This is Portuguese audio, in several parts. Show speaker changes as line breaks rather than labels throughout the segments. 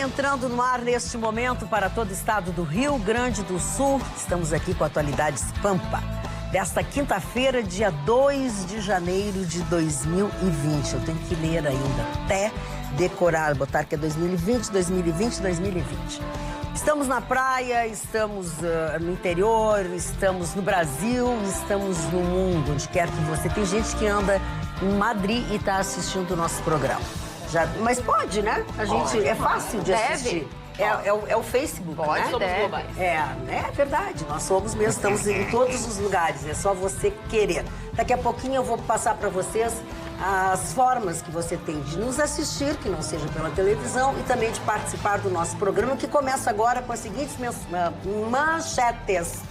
entrando no ar neste momento para todo o estado do Rio Grande do Sul. Estamos aqui com Atualidades Pampa. Desta quinta-feira, dia 2 de janeiro de 2020. Eu tenho que ler ainda, até decorar, botar que é 2020, 2020, 2020. Estamos na praia, estamos no interior, estamos no Brasil, estamos no mundo, onde quer que você... Tem gente que anda em Madrid e está assistindo o nosso programa. Mas pode, né? A gente, é fácil de assistir. É o Facebook,
pode,
né?
Somos globais.
É verdade. Nós somos mesmo, estamos em todos os lugares. É só você querer. Daqui a pouquinho eu vou passar para vocês as formas que você tem de nos assistir, que não seja pela televisão, e também de participar do nosso programa, que começa agora com as seguintes manchetes.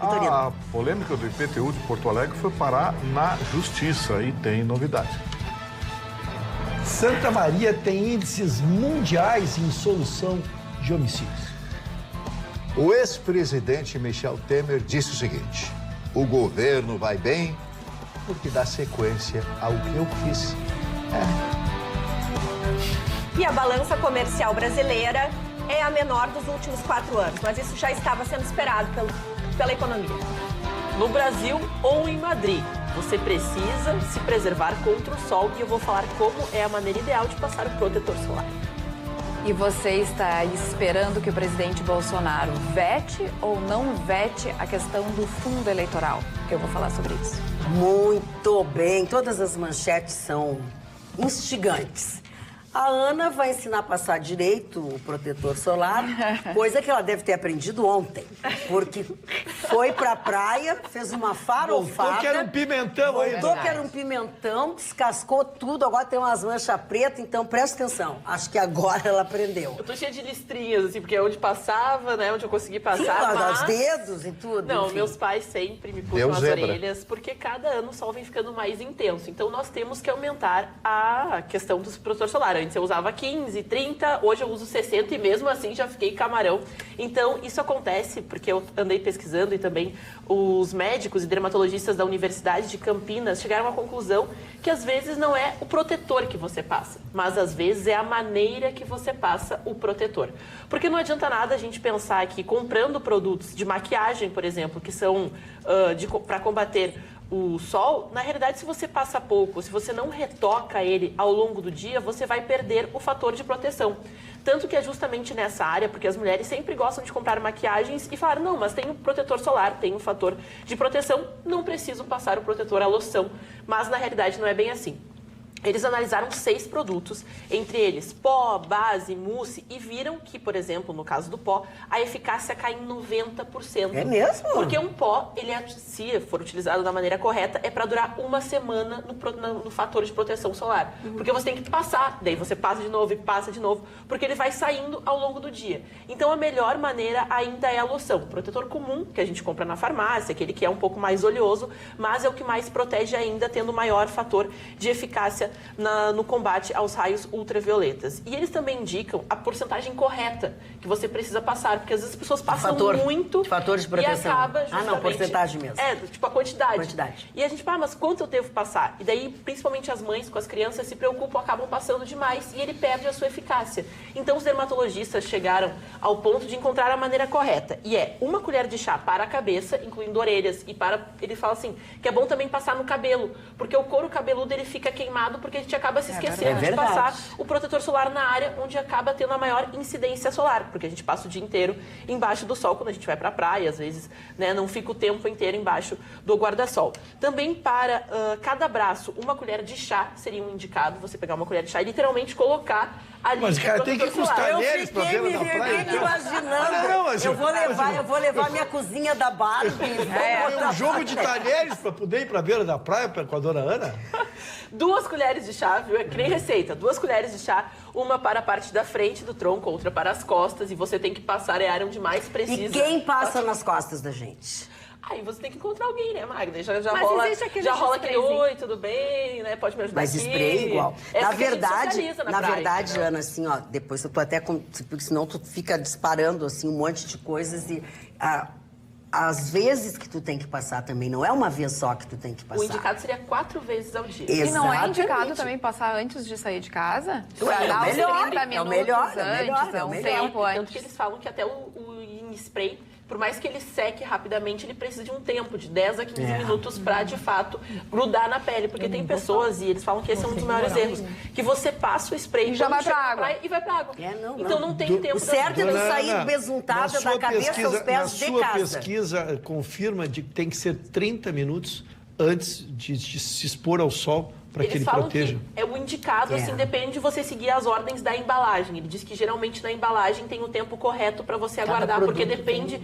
Vitorino.
A polêmica do IPTU de Porto Alegre foi parar na justiça e tem novidade.
Santa Maria tem índices mundiais em solução de homicídios.
O ex-presidente Michel Temer disse o seguinte: o governo vai bem porque dá sequência ao que eu fiz.
E a balança comercial brasileira é a menor dos últimos 4 anos, mas isso já estava sendo esperado pela economia.
No Brasil ou em Madrid, você precisa se preservar contra o sol e eu vou falar como é a maneira ideal de passar o protetor solar.
E você está esperando que o presidente Bolsonaro vete ou não vete a questão do fundo eleitoral? Eu vou falar sobre isso.
Muito bem, todas as manchetes são instigantes. A Ana vai ensinar a passar direito o protetor solar, coisa que ela deve ter aprendido ontem. Porque foi pra praia, fez uma farofada.
Voltou que era um pimentão aí.
Voltou que era um pimentão, descascou tudo, agora tem umas manchas pretas, então presta atenção. Acho que agora ela aprendeu.
Eu tô cheia de listrinhas, assim, porque é onde passava, né, onde eu consegui passar,
Sim,
mas...
os dedos e tudo.
Não,
enfim.
meus pais sempre me puxam as orelhas, porque cada ano o sol vem ficando mais intenso. Então nós temos que aumentar a questão do protetor solar. Antes eu usava 15, 30, hoje eu uso 60 e mesmo assim já fiquei camarão. Então isso acontece porque eu andei pesquisando e também os médicos e dermatologistas da Universidade de Campinas chegaram à conclusão que às vezes não é o protetor que você passa, mas às vezes é a maneira que você passa o protetor. Porque não adianta nada a gente pensar que comprando produtos de maquiagem, por exemplo, que são para combater o sol, na realidade, se você passa pouco, se você não retoca ele ao longo do dia, você vai perder o fator de proteção. Tanto que é justamente nessa área, porque as mulheres sempre gostam de comprar maquiagens e falar, não, mas tem o protetor solar, tem o fator de proteção, não preciso passar o protetor à loção. Mas na realidade não é bem assim. Eles analisaram 6 produtos, entre eles pó, base, mousse, e viram que, por exemplo, no caso do pó, a eficácia cai em 90%.
É mesmo?
Porque um pó, se for utilizado da maneira correta, é para durar 1 semana no fator de proteção solar. Porque você tem que passar, daí você passa de novo e passa de novo, porque ele vai saindo ao longo do dia. Então a melhor maneira ainda é a loção. O protetor comum, que a gente compra na farmácia, aquele que é um pouco mais oleoso, mas é o que mais protege ainda, tendo maior fator de eficácia no combate aos raios ultravioletas. E eles também indicam a porcentagem correta que você precisa passar, porque às vezes as pessoas passam muito
fator de proteção.
E acaba justamente...
Ah, não, porcentagem mesmo.
Tipo a quantidade. E a gente fala, mas quanto eu devo passar? E daí, principalmente as mães com as crianças se preocupam, acabam passando demais e ele perde a sua eficácia. Então os dermatologistas chegaram ao ponto de encontrar a maneira correta. E é 1 colher de chá para a cabeça, incluindo orelhas, e ele fala assim, que é bom também passar no cabelo, porque o couro cabeludo ele fica queimado porque a gente acaba se esquecendo de passar o protetor solar na área onde acaba tendo a maior incidência solar, porque a gente passa o dia inteiro embaixo do sol quando a gente vai para a praia, às vezes, né, não fica o tempo inteiro embaixo do guarda-sol. Também para cada braço, 1 colher de chá seria um indicado, você pegar 1 colher de chá e literalmente colocar ali.
Mas, cara, tem que custar neles pra ver na praia.
Eu fiquei me imaginando. Eu vou levar minha cozinha da Barbie.
É um jogo de talheres pra poder ir pra beira da praia com a dona Ana?
2 colheres de chá, viu? É que nem receita. 2 colheres de chá, 1 para a parte da frente do tronco, outra para as costas. E você tem que passar a área onde mais precisa.
E quem passa nas costas da gente?
Aí você tem que encontrar alguém, né, Magda? Já
Mas
rola,
existe aquele
já rola aquele
sprayzinho.
oi, tudo bem, né? Pode me ajudar
Mas
aqui.
spray é igual.
Na verdade,
praia, Ana, assim, ó, depois eu tô até com... Porque senão tu fica disparando, assim, um monte de coisas e... as vezes que tu tem que passar também, não é uma vez só que tu tem que passar.
O indicado seria 4 vezes ao dia.
Exatamente.
E não é indicado também passar antes de sair de casa?
Ué,
Dar os 30 minutos
é o melhor,
antes, um tempo
Tanto
antes.
que eles falam que até o spray, por mais que ele seque rapidamente, ele precisa de um tempo, de 10 a 15 minutos para, de fato, grudar na pele. Porque tem pessoas, e eles falam que esse é um dos maiores erros, que você passa o spray
E já vai pra água.
E vai pra água.
Não.
Então não tem tempo.
O certo é não
Dona
sair
Ana,
besuntada
na sua
da cabeça
pesquisa-
aos pés de
Na sua
casa.
pesquisa confirma de que tem que ser 30 minutos antes de se expor ao sol para que
Eles
ele
falam
proteja.
que é o indicado, assim, depende de você seguir as ordens da embalagem. Ele diz que geralmente na embalagem tem o tempo correto para você aguardar, porque depende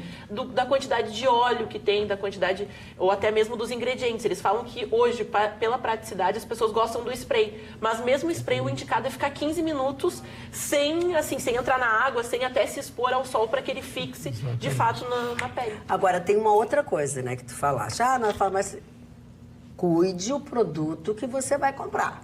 da quantidade de óleo que tem, da quantidade, ou até mesmo dos ingredientes. Eles falam que hoje, pela praticidade, as pessoas gostam do spray. Mas mesmo o spray, o indicado é ficar 15 minutos sem entrar na água, sem até se expor ao sol, para que ele fixe, de fato, na pele.
Agora, tem uma outra coisa, né, que tu falaste. Na farmácia... Cuide o produto que você vai comprar.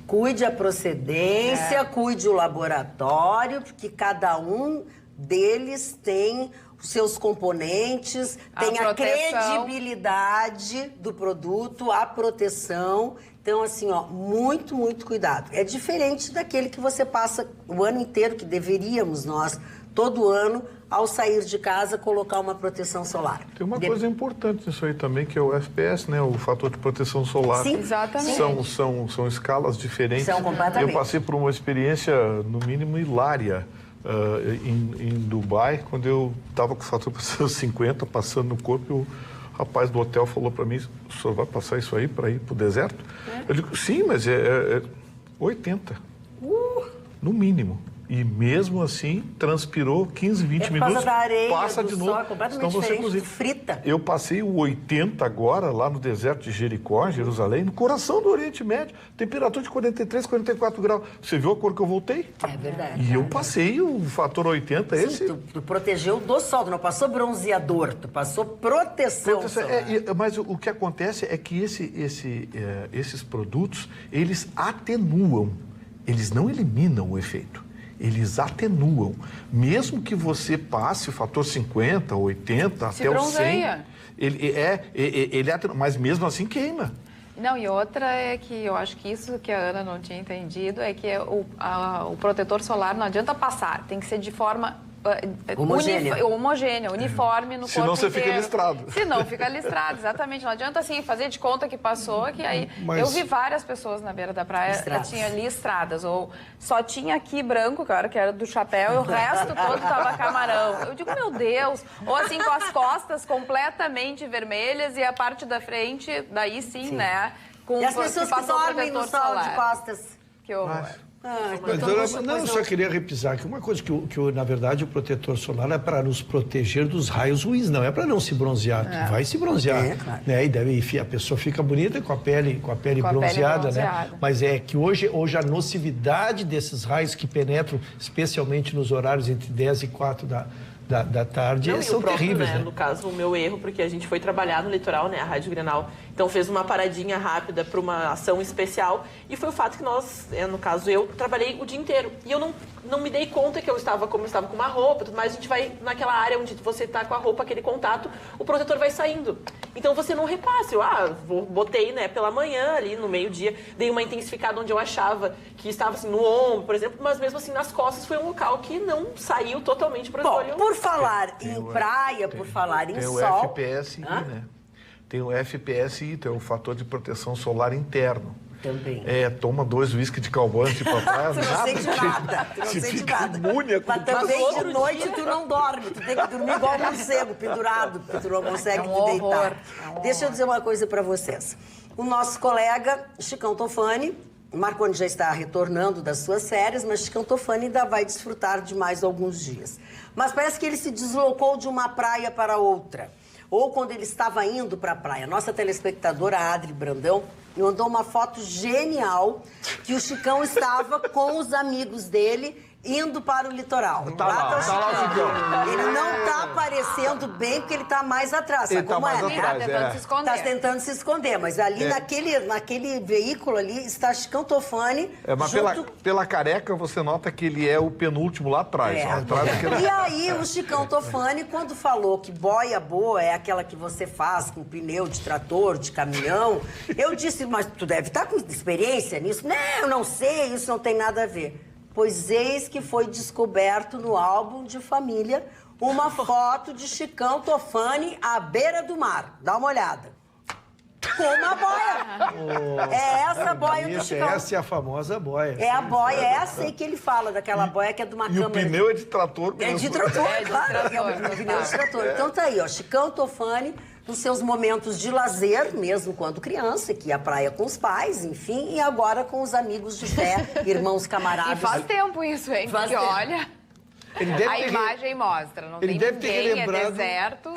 Cuide a procedência, cuide o laboratório, porque cada um deles tem os seus componentes, tem a credibilidade do produto, a proteção. Então, assim, muito, muito cuidado. É diferente daquele que você passa o ano inteiro, que deveríamos nós, todo ano, ao sair de casa, colocar uma proteção solar.
Tem uma coisa importante nisso aí também, que é o FPS, né? O fator de proteção solar.
Sim,
exatamente.
São escalas diferentes.
São completamente.
Eu passei por uma experiência, no mínimo, hilária em Dubai, quando eu estava com o fator de proteção 50 passando no corpo, e o rapaz do hotel falou para mim: o senhor vai passar isso aí para ir para o deserto? Eu digo: sim, mas é 80. No mínimo. E mesmo assim, transpirou 15, 20
por causa
minutos,
da areia,
passa
do
de
sol,
novo.
é completamente
Então você
diferente,
cozinha.
frita.
Eu passei o 80 agora, lá no deserto de Jericó, Jerusalém, no coração do Oriente Médio, temperatura de 43, 44 graus. Você viu a cor que eu voltei?
É verdade.
E eu passei o fator 80,
Sim,
esse...
tu protegeu do sol, tu não passou bronzeador, tu passou proteção solar.
Mas o que acontece é que esses produtos, eles atenuam, eles não eliminam o efeito. Eles atenuam. Mesmo que você passe o fator 50, 80, até o 100, ele atenua, mas mesmo assim queima.
Não, e outra é que eu acho que isso que a Ana não tinha entendido é que o protetor solar não adianta passar, tem que ser de forma homogênea, uniforme no corpo
Senão você fica
inteiro.
listrado.
Senão fica listrado, exatamente. Não adianta assim fazer de conta que passou, que aí...
Mas...
Eu vi várias pessoas na beira da praia tinha listradas, ou só tinha aqui branco, que era do chapéu, e o resto todo tava camarão. Eu digo, meu Deus! Ou assim, com as costas completamente vermelhas e a parte da frente, daí sim. né?
E as pessoas que dormem no sol de costas.
Que horror.
Eu só queria repisar que uma coisa que na verdade, o protetor solar é para nos proteger dos raios ruins, não é para não se bronzear. Tu vai se bronzear,
claro.
né? E a pessoa fica bonita com a pele bronzeada, né? Mas é que hoje a nocividade desses raios que penetram, especialmente nos horários entre 10 e 4 da tarde, são terríveis, né?
No caso, o meu erro, porque a gente foi trabalhar no litoral, né, a Rádio Grenal, então fez uma paradinha rápida para uma ação especial, e foi o fato que nós, no caso eu, trabalhei o dia inteiro, e eu não me dei conta que eu estava com uma roupa, tudo mais, a gente vai naquela área onde você está com a roupa, aquele contato, o protetor vai saindo, então você não repassa, botei, né, pela manhã ali, no meio-dia, dei uma intensificada onde eu achava que estava assim, no ombro, por exemplo, mas mesmo assim nas costas foi um local que não saiu totalmente para o
Bom, por falar em praia, por falar em sol...
Tem o FPSI, né? Tem o FPSI, tem o fator de proteção solar interno.
Também.
Toma 2 whisky de cowboy de papai,
Tu não sente nada, tu não sente nada. Mas também de noite tu não dorme, tu tem que dormir igual um morcego, pendurado, porque tu não consegue te deitar. Deixa eu dizer uma coisa pra vocês. O nosso colega Chicão Tofani, Marconi já está retornando das suas férias, mas Chicão Tofani ainda vai desfrutar de mais alguns dias. Mas parece que ele se deslocou de uma praia para outra. Ou quando ele estava indo para a praia. Nossa telespectadora Adri Brandão me mandou uma foto genial que o Chicão estava com os amigos dele indo para o litoral.
Tá lá o Chicão.
Ele não tá aparecendo bem porque ele tá mais atrás.
Ele tá mais
Tá
atrás,
tentando se esconder.
Tá tentando se esconder, mas ali naquele veículo ali está Chicão Tofani.
Mas pela careca você nota que ele é o penúltimo lá atrás.
E aí o Chicão Tofani, quando falou que boia boa é aquela que você faz com pneu de trator, de caminhão, eu disse, mas tu deve estar com experiência nisso? Não, não sei, isso não tem nada a ver. Pois eis que foi descoberto no álbum de família uma foto de Chicão Tofani à beira do mar. Dá uma olhada. Com uma boia. É essa boia do Chicão.
Essa é a famosa boia.
É a boia, é essa aí que ele fala, daquela boia que é de uma câmera.
E o pneu é de trator mesmo.
É de trator, claro. É um pneu de trator. Então tá aí, ó, Chicão Tofani, nos seus momentos de lazer, mesmo quando criança, que ia à praia com os pais, enfim, e agora com os amigos de fé, irmãos camaradas.
E faz tempo isso, hein?
Faz
Porque
tempo.
olha...
Ele deve
A
ter...
imagem mostra, não
Ele
tem
deve ter
ninguém,
relembrado-
é deserto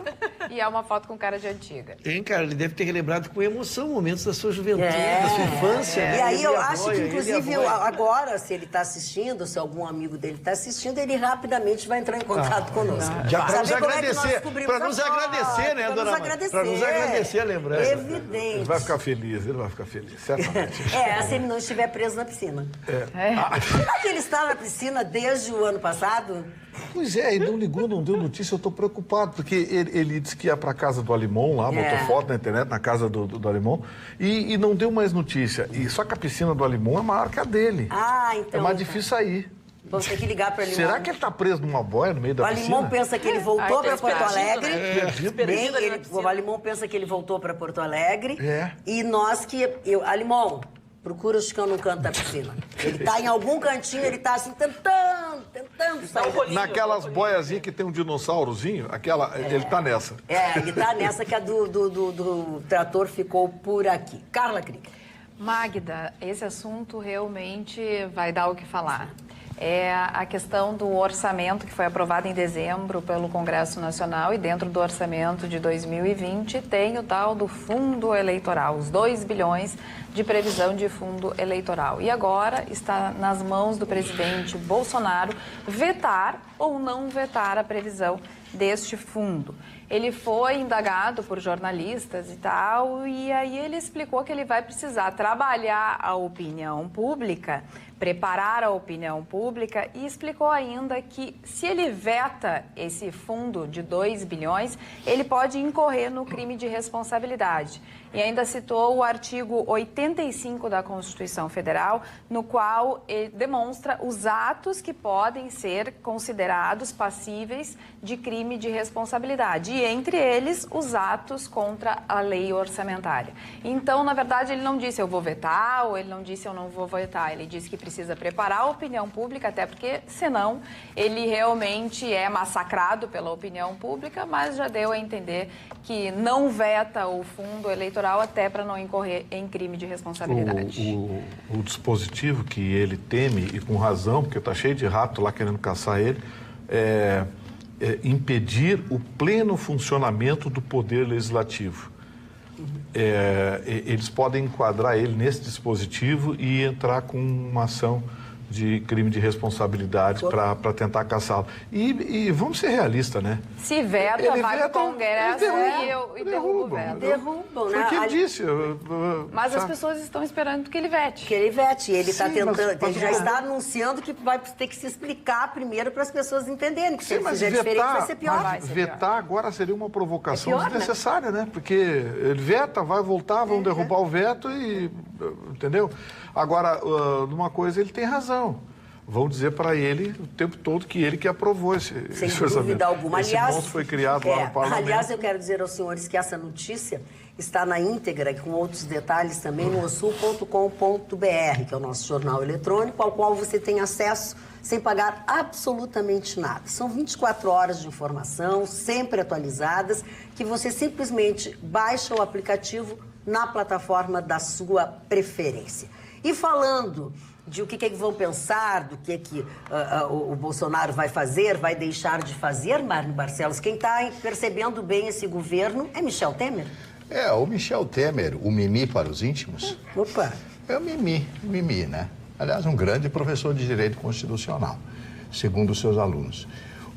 e é uma foto com cara de antiga.
Hein, cara? Ele deve ter relembrado com emoção momentos da sua juventude, da sua infância.
E
né?
aí
Ele
eu
e a
acho
boia,
que,
ele e a
inclusive,
boia.
agora, se ele está assistindo, se algum amigo dele está assistindo, ele rapidamente vai entrar em contato conosco.
Já para nos
Saber como é que nós
agradecer,
descobrimos
para nos
a foto,
agradecer, né,
pra
dona
nos
Mãe?
agradecer.
Para nos agradecer a lembrança.
Evidente.
Ele vai ficar feliz, certamente.
Se ele não estiver preso na piscina. Será que ele está na piscina desde o ano passado?
Pois é, ele não ligou, não deu notícia, eu tô preocupado, porque ele disse que ia pra casa do Alimão lá, botou foto na internet, na casa do Alimão, e não deu mais notícia. E só que a piscina do Alimão é maior que a dele.
Então.
É mais difícil sair.
Vamos ter que ligar para o Alimão.
Será que ele tá preso numa boia no meio da
O
piscina?
Alimão pensa que ele voltou para Porto Alegre.
Perdido,
O Alimão pensa que ele voltou para Porto Alegre.
É.
E nós que... Alimão, procura o Chicão no canto da piscina. Ele tá em algum cantinho, ele tá assim, tentando sair.
Naquelas boiazinhas que tem um dinossaurozinho, ele tá nessa.
Ele tá nessa que a do trator ficou por aqui. Carla Krieg.
Magda, esse assunto realmente vai dar o que falar. É a questão do orçamento que foi aprovado em dezembro pelo Congresso Nacional, e dentro do orçamento de 2020 tem o tal do fundo eleitoral, os 2 bilhões de previsão de fundo eleitoral. E agora está nas mãos do presidente Bolsonaro vetar ou não vetar a previsão deste fundo. Ele foi indagado por jornalistas e tal, e aí ele explicou que ele vai precisar trabalhar a opinião pública, preparar a opinião pública, e explicou ainda que se ele veta esse fundo de 2 bilhões, ele pode incorrer no crime de responsabilidade. E ainda citou o artigo 85 da Constituição Federal, no qual ele demonstra os atos que podem ser considerados passíveis de crime de responsabilidade, e entre eles os atos contra a lei orçamentária. Então, na verdade, ele não disse eu vou vetar, ou ele não disse eu não vou vetar, ele disse que precisa preparar a opinião pública, até porque, senão, ele realmente é massacrado pela opinião pública, mas já deu a entender que não veta o fundo eleitoral até para não incorrer em crime de responsabilidade.
O dispositivo que ele teme, e com razão, porque está cheio de rato lá querendo caçar ele, é impedir o pleno funcionamento do poder legislativo. Eles podem enquadrar ele nesse dispositivo e entrar com uma ação de crime de responsabilidade para tentar caçá-lo. E vamos ser realistas, né?
Se veta, vai para o Congresso e derruba o veto.
Derrubam, né?
Foi o que ele disse.
Mas as pessoas estão esperando que ele vete.
Que ele vete. Ele está tentando.
mas
Ele já está anunciando que vai ter que se explicar primeiro para as pessoas entenderem. Que se ele
mas
fizer diferente, vai ser pior.
Vai ser
vetar agora seria uma provocação
pior, né?
desnecessária, né? Porque ele veta, vai voltar, vão derrubar o veto e... Entendeu? Agora, numa coisa ele tem razão. Vão dizer para ele o tempo todo que ele que aprovou esse
Sem dúvida alguma.
Esse monstro foi criado lá no parlamento.
Aliás, eu quero dizer aos senhores que essa notícia está na íntegra, com outros detalhes também, no osul.com.br, que é o nosso jornal eletrônico, ao qual você tem acesso sem pagar absolutamente nada. São 24 horas de informação, sempre atualizadas, que você simplesmente baixa o aplicativo na plataforma da sua preferência. E falando de o que vão pensar, do que o Bolsonaro vai fazer, vai deixar de fazer, Marne Barcelos, quem está percebendo bem esse governo é Michel Temer?
O Michel Temer, o Mimi para os íntimos.
Opa!
É o Mimi, né? Aliás, um grande professor de direito constitucional. segundo os seus alunos.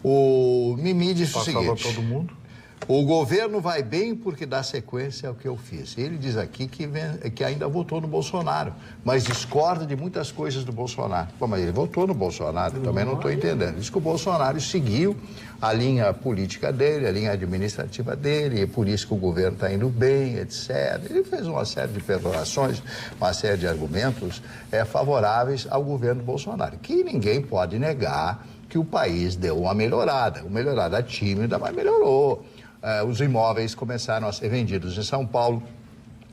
O Mimi disse o seguinte...
Passava todo mundo?
O governo vai bem porque dá sequência ao que eu fiz. Ele diz aqui que ainda votou no Bolsonaro, mas discorda de muitas coisas do Bolsonaro. Pô, mas ele votou no Bolsonaro, eu também não estou entendendo. Diz que o Bolsonaro seguiu a linha política dele, a linha administrativa dele, e por isso que o governo está indo bem, etc. Ele fez uma série de perorações, uma série de argumentos favoráveis ao governo Bolsonaro, que ninguém pode negar que o país deu uma melhorada tímida, mas melhorou. Os imóveis começaram a ser vendidos em São Paulo,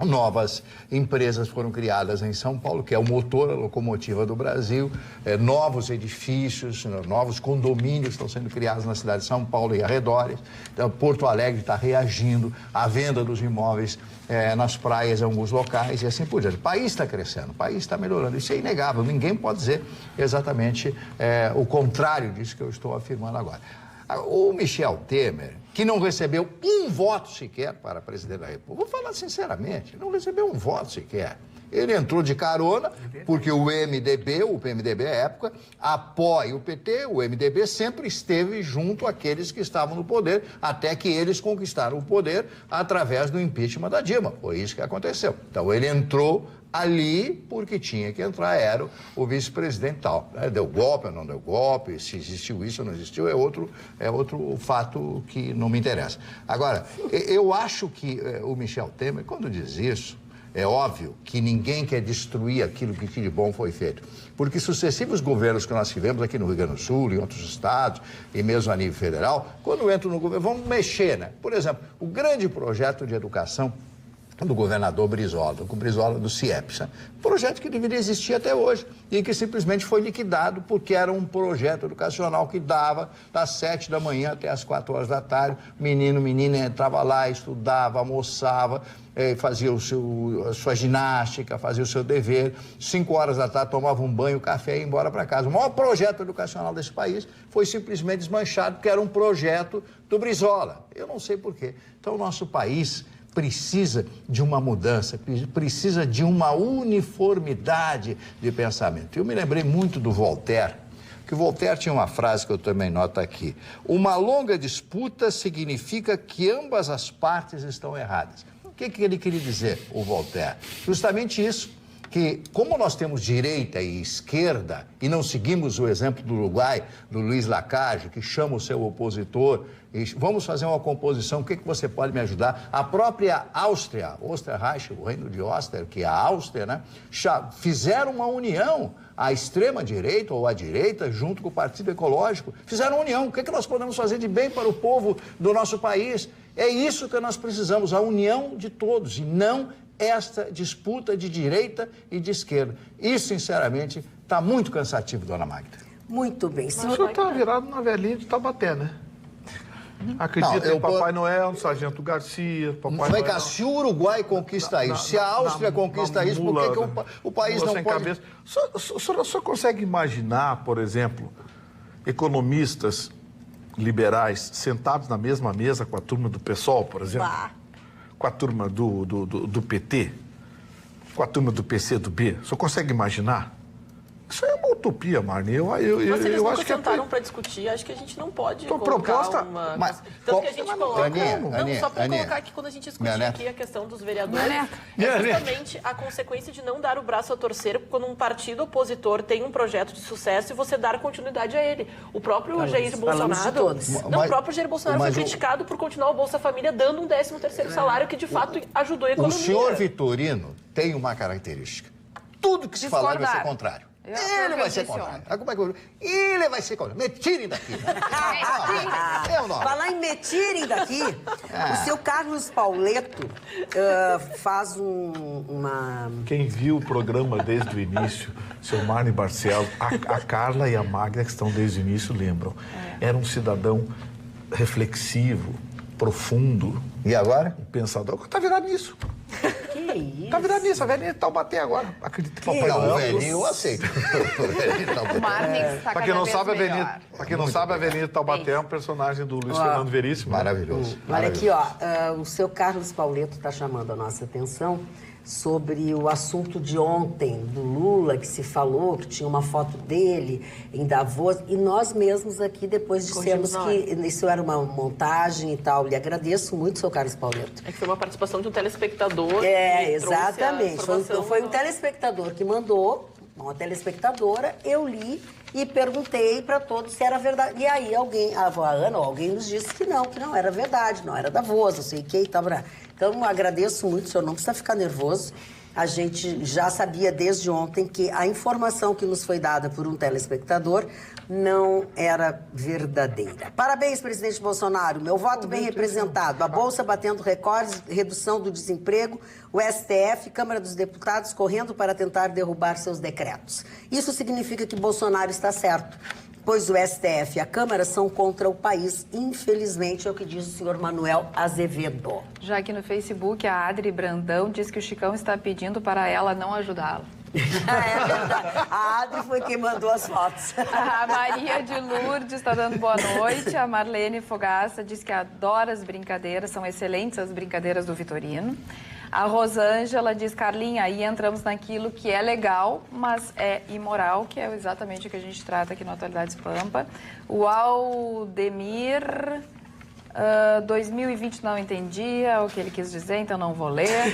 novas empresas foram criadas em São Paulo, que é o motor, a locomotiva do Brasil, novos edifícios, novos condomínios estão sendo criados na cidade de São Paulo e arredores. Então, Porto Alegre está reagindo à venda dos imóveis nas praias em alguns locais e assim por diante. O país está crescendo, o país está melhorando, isso é inegável, ninguém pode dizer exatamente o contrário disso que eu estou afirmando agora. O Michel Temer, que não recebeu um voto sequer para presidente da República, vou falar sinceramente, não recebeu um voto sequer. Ele entrou de carona, porque o PMDB à época, apoia o PT, o MDB sempre esteve junto àqueles que estavam no poder, até que eles conquistaram o poder através do impeachment da Dilma. Foi isso que aconteceu. Então, ele entrou ali porque tinha que entrar, era o vice-presidente tal. Deu golpe ou não deu golpe, se existiu isso ou não existiu, é outro fato que não me interessa. Agora, eu acho que o Michel Temer, quando diz isso, é óbvio que ninguém quer destruir aquilo que de bom foi feito. Porque sucessivos governos que nós tivemos aqui no Rio Grande do Sul, em outros estados, e mesmo a nível federal, quando entram no governo, vão mexer, né? Por exemplo, o grande projeto de educação do governador Brizola, com o Brizola do CIEPS. Projeto que deveria existir até hoje e que simplesmente foi liquidado porque era um projeto educacional que dava das 7 da manhã até as 4 horas da tarde. Menina entrava lá, estudava, almoçava, fazia a sua ginástica, fazia o seu dever. 5 horas da tarde tomava um banho, café e ia embora para casa. O maior projeto educacional desse país foi simplesmente desmanchado porque era um projeto do Brizola. Eu não sei por quê. Então, o nosso país precisa de uma mudança, precisa de uma uniformidade de pensamento. Eu me lembrei muito do Voltaire, que o Voltaire tinha uma frase que eu também noto aqui. Uma longa disputa significa que ambas as partes estão erradas. O que ele queria dizer, o Voltaire? Justamente isso, que como nós temos direita e esquerda e não seguimos o exemplo do Uruguai, do Luiz Lacalle, que chama o seu opositor e vamos fazer uma composição, o que você pode me ajudar? A própria Áustria, Österreich, o reino de Öster, que é a Áustria, né, fizeram uma união, a extrema-direita ou a direita, junto com o Partido Ecológico, fizeram uma união. O que nós podemos fazer de bem para o povo do nosso país? É isso que nós precisamos, a união de todos, e não esta disputa de direita e de esquerda. Isso, sinceramente, está muito cansativo, dona Magda.
Muito bem.
O senhor está virado na velhinha de Taubaté, né? Acredita em Papai Noel, Sargento Garcia, Papai
Noel. Se o Uruguai conquista isso, se a Áustria conquista isso, por que o país não pode...
O senhor consegue imaginar, por exemplo, economistas liberais sentados na mesma mesa com a turma do PSOL, por exemplo? Com a turma do PT, com a turma do PCdoB, o senhor consegue imaginar? Isso é uma utopia, Marne.
Mas eles nunca sentaram para discutir, acho que a gente não pode colocar uma...
Mas,
tanto que a gente coloca... Só para colocar aqui, quando a gente discutir aqui a questão dos vereadores, é justamente a consequência de não dar o braço a torcer quando um partido opositor tem um projeto de sucesso e você dar continuidade a ele. O próprio Jair Bolsonaro... o próprio Jair Bolsonaro foi criticado por continuar o Bolsa Família dando um 13º salário que, de fato, ajudou a economia.
O senhor Vitorino tem uma característica. Tudo que se falar vai ser contrário. Ele vai ser contrário. Ele vai ser contrário. Me tirem daqui.
Falar em me tirem daqui, o seu Carlos Pauleto faz uma...
Quem viu o programa desde o início, seu Marne Barcelos, a Carla e a Magda, que estão desde o início, lembram. Era um cidadão reflexivo, profundo.
E agora?
Pensador. Está virado nisso.
Que isso?
Tá virado nisso, a velhinha tá batendo agora. Acredita
que o velhinho eu aceito.
O Marnix está
Pra quem não sabe, a velhinha de Taubaté é um personagem do Luiz Fernando Veríssimo.
Maravilhoso.
Olha aqui, ó, o seu Carlos Pauleto está chamando a nossa atenção sobre o assunto de ontem, do Lula, que se falou, que tinha uma foto dele em Davos, e nós mesmos aqui depois dissemos que isso era uma montagem e tal. Lhe agradeço muito, seu Carlos Pauleto.
É que foi uma participação de um telespectador.
Exatamente. Foi um telespectador que mandou, uma telespectadora, eu li e perguntei para todos se era verdade. E aí a Ana ou alguém nos disse que não era verdade, não era Davos, não sei o que e tal. Então, agradeço muito, o senhor não precisa ficar nervoso. A gente já sabia desde ontem que a informação que nos foi dada por um telespectador não era verdadeira. Parabéns, presidente Bolsonaro. Meu voto bem representado. A Bolsa batendo recordes, redução do desemprego, o STF, Câmara dos Deputados correndo para tentar derrubar seus decretos. Isso significa que Bolsonaro está certo, pois o STF e a Câmara são contra o país. Infelizmente, é o que diz o senhor Manuel Azevedo.
Já aqui no Facebook, a Adri Brandão diz que o Chicão está pedindo para ela não ajudá-lo.
É verdade. A Adri foi quem mandou as fotos.
A Maria de Lourdes está dando boa noite. A Marlene Fogaça diz que adora as brincadeiras, são excelentes as brincadeiras do Vitorino. A Rosângela diz, Carlinha, aí entramos naquilo que é legal, mas é imoral, que é exatamente o que a gente trata aqui no Atualidades Pampa. O Aldemir, 2020 não entendia o que ele quis dizer, então não vou ler.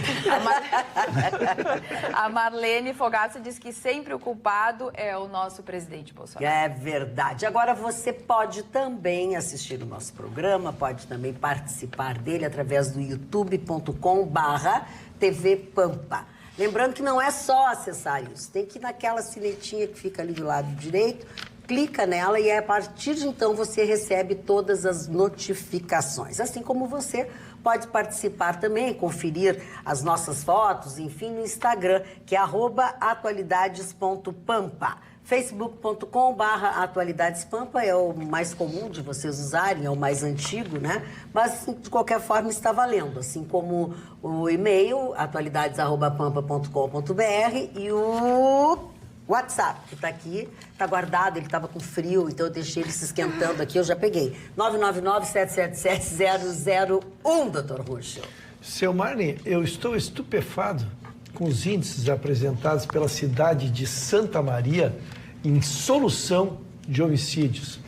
A Marlene Fogaça diz que sempre o culpado é o nosso presidente Bolsonaro.
É verdade. Agora você pode também assistir o nosso programa, pode também participar dele através do youtube.com/TV Pampa. Lembrando que não é só acessar isso, tem que ir naquela sinetinha que fica ali do lado direito, clica nela e a partir de então você recebe todas as notificações. Assim como você pode participar também, conferir as nossas fotos, enfim, no Instagram, que é @atualidades.pampa. facebook.com/atualidadespampa é o mais comum de vocês usarem, é o mais antigo, né? Mas, de qualquer forma, está valendo. Assim como o e-mail, atualidades@pampa.com.br e o WhatsApp, que está aqui, está guardado, ele estava com frio, então eu deixei ele se esquentando aqui, eu já peguei. 999-777-001, doutor Ruschel.
Seu Marne, eu estou estupefado com os índices apresentados pela cidade de Santa Maria em solução de homicídios.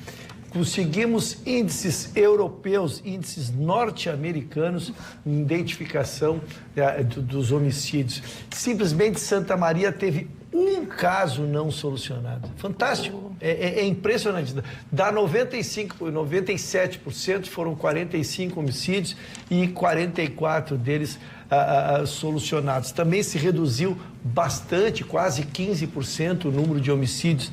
Conseguimos índices europeus, índices norte-americanos em identificação dos homicídios. Simplesmente Santa Maria teve um caso não solucionado. Fantástico. É impressionante. Da 97% foram 45 homicídios e 44 deles solucionados. Também se reduziu bastante, quase 15% o número de homicídios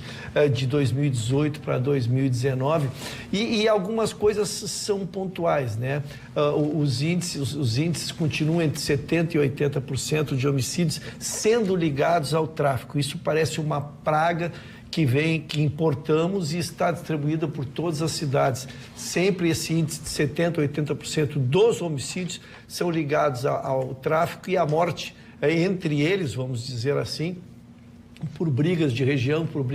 de 2018 para 2019. E algumas coisas são pontuais, né? Os índices continuam entre 70% e 80% de homicídios sendo ligados ao tráfico. Isso parece uma praga que importamos e está distribuída por todas as cidades. Sempre esse índice de 70% a 80% dos homicídios são ligados ao tráfico e à morte, entre eles, vamos dizer assim, por brigas de região, por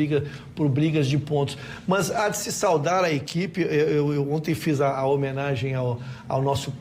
brigas de pontos. Mas há de se saudar a equipe. Eu ontem fiz a homenagem ao nosso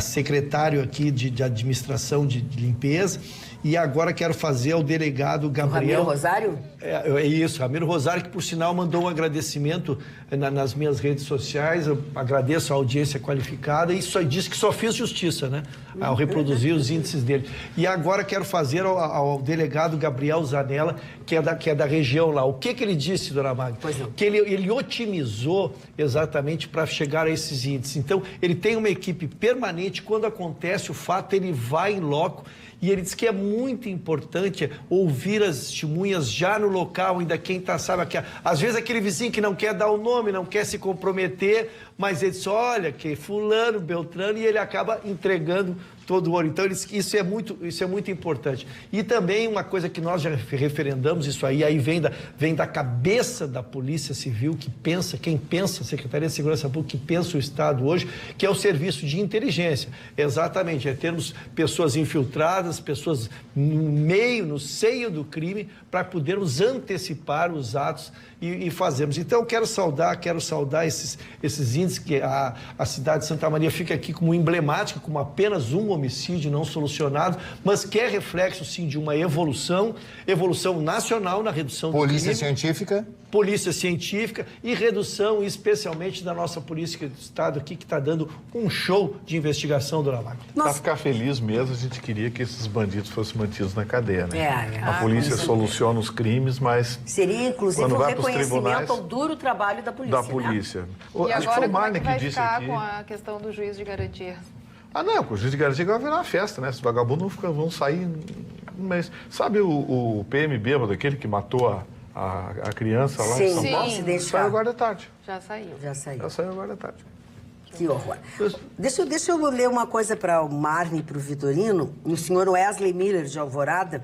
secretário aqui de administração de limpeza. E agora quero fazer ao delegado Gabriel...
Ramiro Rosário?
É isso, Ramiro Rosário, que por sinal mandou um agradecimento nas minhas redes sociais. Eu agradeço a audiência qualificada e só disse que só fiz justiça, né? Ao reproduzir os índices dele. E agora quero fazer ao delegado Gabriel Zanella, que é da região lá. O que ele disse, dona Magda?
Pois não.
Que ele otimizou exatamente para chegar a esses índices. Então, ele tem uma equipe permanente. Quando acontece o fato, ele vai em loco. E ele diz que é muito importante ouvir as testemunhas já no local, ainda quem está, sabe, às vezes aquele vizinho que não quer dar o nome, não quer se comprometer, mas ele diz, olha, que fulano, beltrano, e ele acaba entregando todo o ouro. Então, isso é muito importante. E também uma coisa que nós já referendamos, isso aí vem da cabeça da Polícia Civil, quem pensa, Secretaria de Segurança Pública, que pensa o Estado hoje, que é o serviço de inteligência. Exatamente, termos pessoas infiltradas, pessoas no seio do crime, para podermos antecipar os atos e fazermos. Então, quero saudar esses índices, que a cidade de Santa Maria fica aqui como emblemática, como apenas um homicídio não solucionado, mas que é reflexo, sim, de uma evolução nacional na redução do crime. Polícia científica e redução, especialmente da nossa Polícia do Estado aqui, que está dando um show de investigação, dona Magda.
Para ficar feliz mesmo, a gente queria que esses bandidos fossem mantidos na cadeia, né? A polícia soluciona os crimes, mas...
Seria, inclusive, um reconhecimento ao duro trabalho da polícia.
Da polícia.
Né? E
acho que foi o
Marne
que disse aqui.
Com a questão do juiz de garantia?
Não, com o juiz de garantia vai virar uma festa, né? Esses vagabundos vão sair... Mas sabe o PM bêbado, aquele que matou a criança lá em São Paulo?
Sim,
saiu agora de tarde.
Já saiu.
Já saiu.
Já saiu agora de tarde.
Que horror. Deixa eu ler uma coisa para o Marne e para o Vitorino. O senhor Wesley Miller, de Alvorada,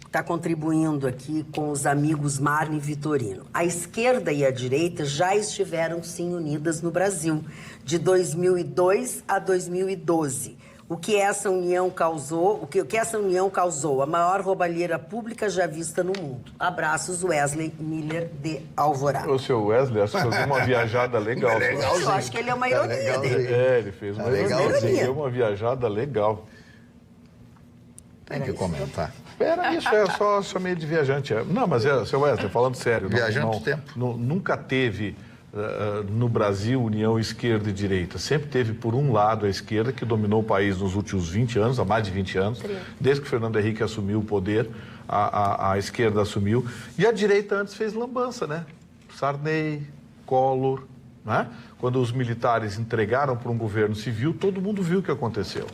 está contribuindo aqui com os amigos Marne e Vitorino. A esquerda e a direita já estiveram, sim, unidas no Brasil, de 2002 a 2012. O que essa união causou? O que essa união causou? A maior roubalheira pública já vista no mundo. Abraços, Wesley Miller de Alvorada.
O seu Wesley, acho que fez uma viajada legal.
Eu acho que ele é uma ironia dele.
Ele fez uma ironia. Deu uma viajada legal.
Tem que comentar.
Isso é só meio de viajante. Não, mas seu Wesley, falando sério.
Viajante do tempo.
Nunca teve... no Brasil, união esquerda e direita. Sempre teve, por um lado, a esquerda, que dominou o país nos últimos 20 anos, há mais de 20 anos. Desde que o Fernando Henrique assumiu o poder, a esquerda assumiu. E a direita antes fez lambança, né? Sarney, Collor, né? Quando os militares entregaram para um governo civil, todo mundo viu o que aconteceu.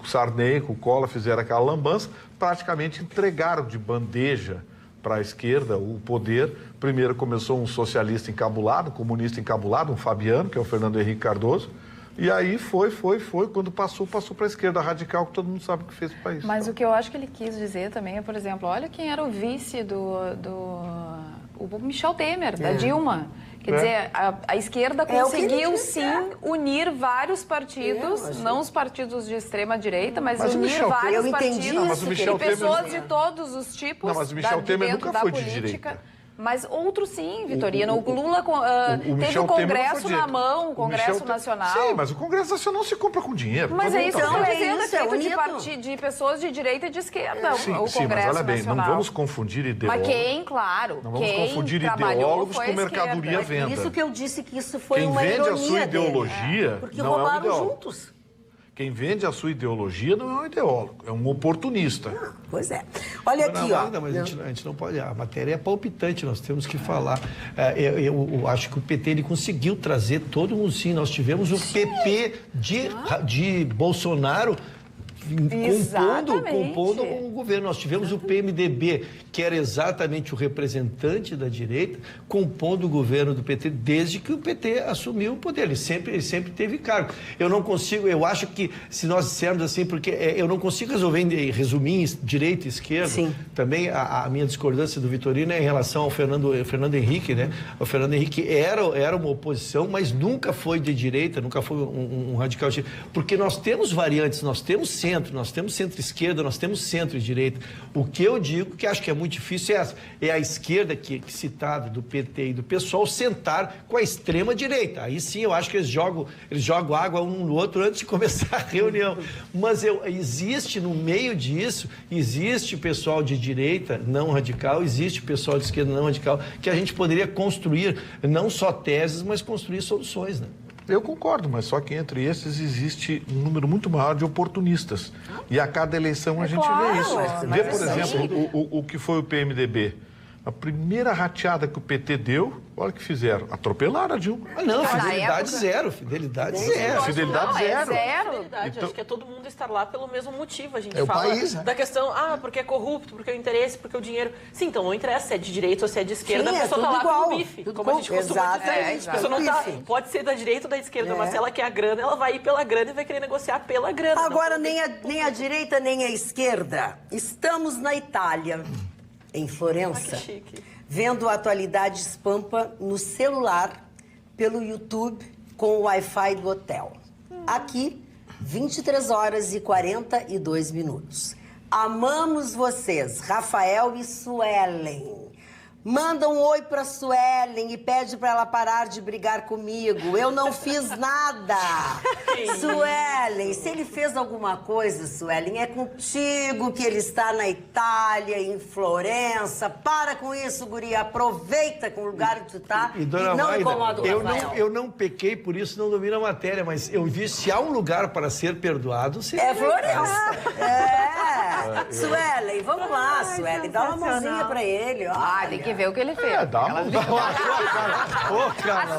O Sarney, com o Collor fizeram aquela lambança, praticamente entregaram de bandeja para a esquerda o poder. Primeiro começou um socialista encabulado, um comunista encabulado, um Fabiano, que é o Fernando Henrique Cardoso. E aí foi. Quando passou para a esquerda radical, que todo mundo sabe o que fez para o país.
Mas o que eu acho que ele quis dizer também é, por exemplo, olha quem era o vice o Michel Temer, da Dilma. Quer dizer, a esquerda conseguiu, sim, unir vários partidos, não os partidos de extrema-direita, mas unir vários partidos e pessoas de todos os tipos.
Não, mas o Michel Temer nunca foi de direita.
Mas outros sim, Vitorino. O Lula teve o Congresso na mão, o Congresso Nacional.
Sim, mas o Congresso Nacional se compra com dinheiro.
Mas é isso que eu estou dizendo, feito de pessoas de direita e de esquerda,
sim,
o Congresso
sim, mas olha bem,
Nacional.
não vamos confundir ideólogos.
Mas claro,
não vamos confundir ideólogos com mercadoria à venda.
Por isso que eu disse que isso foi uma ironia.
Quem vende a sua ideologia
porque
não
roubaram
é um
juntos.
Quem vende a sua ideologia não é um ideólogo, é um oportunista.
Pois é. Olha aqui,
mas a gente não pode... A matéria é palpitante, nós temos que falar. Eu acho que o PT ele conseguiu trazer todo mundo, sim. Nós tivemos o PP de Bolsonaro compondo com o governo. Nós tivemos o PMDB, que era exatamente o representante da direita, compondo o governo do PT desde que o PT assumiu o poder. Ele sempre teve cargo. Eu acho que, se nós dissermos assim, porque eu não consigo resumir em direita e esquerda. Sim. Também a minha discordância do Vitorino é em relação ao Fernando Henrique, né? O Fernando Henrique era uma oposição, mas nunca foi de direita, nunca foi um radical de direita. Porque nós temos variantes, nós temos centro, nós temos centro-esquerda, nós temos centro-direita. O que eu digo, que acho que é muito difícil, é a esquerda, que citada do PT e do PSOL, sentar com a extrema-direita. Aí sim eu acho que eles jogam água um no outro antes de começar a reunião. Mas existe no meio disso, existe pessoal de direita não radical, existe pessoal de esquerda não radical, que a gente poderia construir não só teses, mas construir soluções, né?
Eu concordo, mas só que entre esses existe um número muito maior de oportunistas. E a cada eleição a gente vê isso. Vê, por exemplo, o que foi o PMDB. A primeira rateada que o PT deu, olha o que fizeram. Atropelaram a Dilma.
Não, fidelidade zero. Fidelidade zero.
Fidelidade zero.
Então, acho que é todo mundo estar lá pelo mesmo motivo. A gente
é
fala
país, né?
da questão, porque é corrupto, porque é o interesse, porque é o dinheiro. Sim, então não interessa se é de direita ou se é de esquerda, a pessoa está lá pelo bife. Como a gente costuma dizer. A pessoa não pode ser da direita ou da esquerda, mas se ela quer a grana, ela vai ir pela grana e vai querer negociar pela grana.
Agora, nem a direita, nem a esquerda. Estamos na Itália, em Florença, vendo a Atualidades Pampa no celular, pelo YouTube, com o Wi-Fi do hotel. Aqui, 23 horas e 42 minutos. Amamos vocês, Rafael e Suelen. Manda um oi pra Suelen e pede pra ela parar de brigar comigo. Eu não fiz nada. Suelen, se ele fez alguma coisa, Suelen, é contigo que ele está na Itália, em Florença. Para com isso, guria. Aproveita com o lugar que tu tá
e dona
não
Magda,
incomoda o Rafael.
Eu não pequei, por isso não domino a matéria, mas eu vi se há um lugar para ser perdoado, seria
É Florença. Suelen, vamos lá, Suelen. Dá uma mãozinha pra ele.
Tem que ver o que ele fez.
Dá uma
A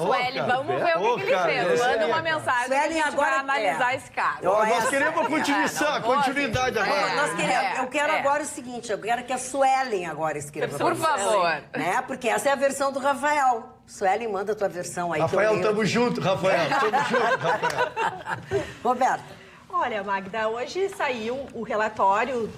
Sueli, vamos ver o que ele fez. Manda uma mensagem que a gente vai analisar esse caso.
Nós queremos continuidade agora.
Eu quero agora o seguinte, eu quero que a Suelen agora escreva.
Por favor.
Né? Porque essa é a versão do Rafael. Suelen, manda a tua versão aí.
Rafael, tamo junto, Rafael. Tamo junto, Rafael.
Roberto.
Olha, Magda, hoje saiu o relatório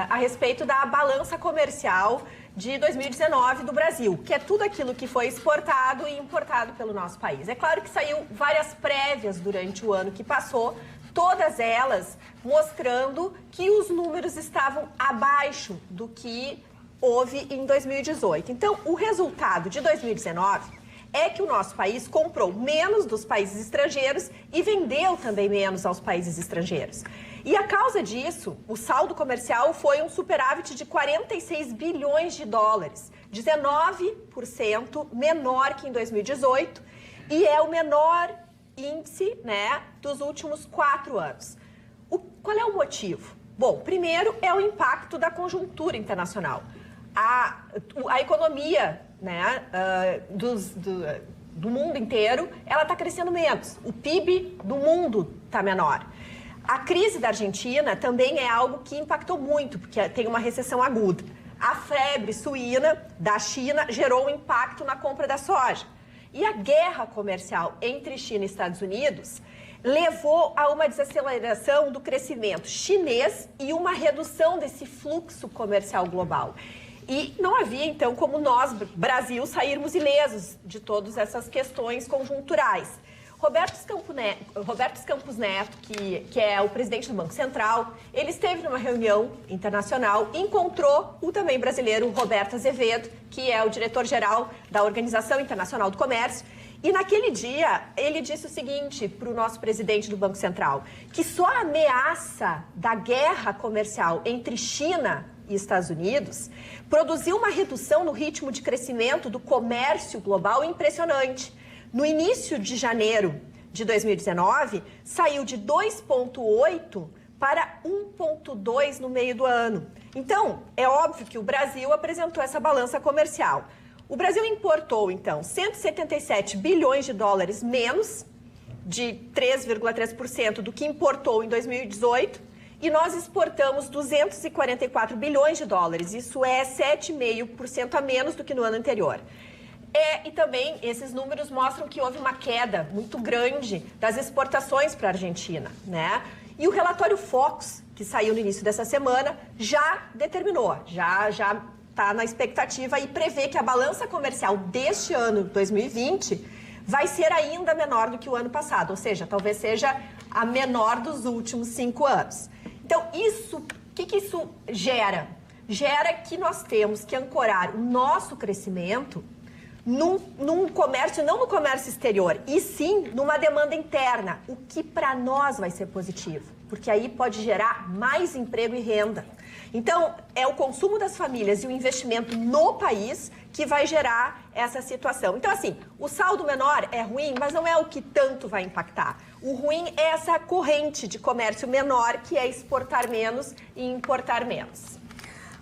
a respeito da balança comercial de 2019 do Brasil, que é tudo aquilo que foi exportado e importado pelo nosso país. É claro que saiu várias prévias durante o ano que passou, todas elas mostrando que os números estavam abaixo do que houve em 2018. Então, o resultado de 2019 é que o nosso país comprou menos dos países estrangeiros e vendeu também menos aos países estrangeiros. E a causa disso, o saldo comercial foi um superávit de 46 bilhões de dólares, 19% menor que em 2018 e é o menor índice, né, dos últimos 4 anos. Qual é o motivo? Bom, primeiro é o impacto da conjuntura internacional. A economia, né, do mundo inteiro, ela está crescendo menos. O PIB do mundo está menor. A crise da Argentina também é algo que impactou muito, porque tem uma recessão aguda. A febre suína da China gerou um impacto na compra da soja. E a guerra comercial entre China e Estados Unidos levou a uma desaceleração do crescimento chinês e uma redução desse fluxo comercial global. E não havia, então, como nós, Brasil, sairmos ilesos de todas essas questões conjunturais. Roberto Campos Neto, que é o presidente do Banco Central, ele esteve numa reunião internacional e encontrou o também brasileiro Roberto Azevedo, que é o diretor-geral da Organização Internacional do Comércio. E naquele dia, ele disse o seguinte para o nosso presidente do Banco Central, que só a ameaça da guerra comercial entre China e Estados Unidos produziu uma redução no ritmo de crescimento do comércio global impressionante. No início de janeiro de 2019, saiu de 2,8 para 1,2 no meio do ano. Então, é óbvio que o Brasil apresentou essa balança comercial. O Brasil importou, então, 177 bilhões de dólares menos, de 3,3% do que importou em 2018, e nós exportamos 244 bilhões de dólares. Isso é 7,5% a menos do que no ano anterior. E também esses números mostram que houve uma queda muito grande das exportações para a Argentina, né? E o relatório Focus, que saiu no início dessa semana, já determinou, já está na expectativa e prevê que a balança comercial deste ano, 2020, vai ser ainda menor do que o ano passado, ou seja, talvez seja a menor dos últimos 5 anos. Então, o que isso gera? Gera que nós temos que ancorar o nosso crescimento num comércio, não no comércio exterior, e sim numa demanda interna, o que para nós vai ser positivo, porque aí pode gerar mais emprego e renda. Então, é o consumo das famílias e o investimento no país que vai gerar essa situação. Então, assim, o saldo menor é ruim, mas não é o que tanto vai impactar. O ruim é essa corrente de comércio menor, que é exportar menos e importar menos.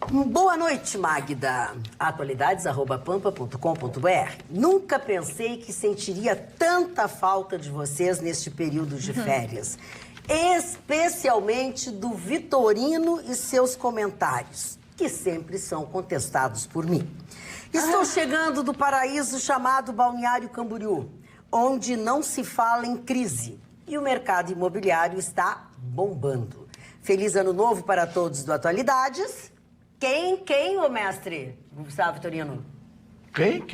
Boa noite, Magda. Atualidades@pampa.com.br. Nunca pensei que sentiria tanta falta de vocês neste período de férias. Especialmente do Vitorino e seus comentários, que sempre são contestados por mim. Estou chegando do paraíso chamado Balneário Camboriú, onde não se fala em crise e o mercado imobiliário está bombando. Feliz ano novo para todos do Atualidades. Quem, ô mestre Gustavo Vitorino?
Quem é?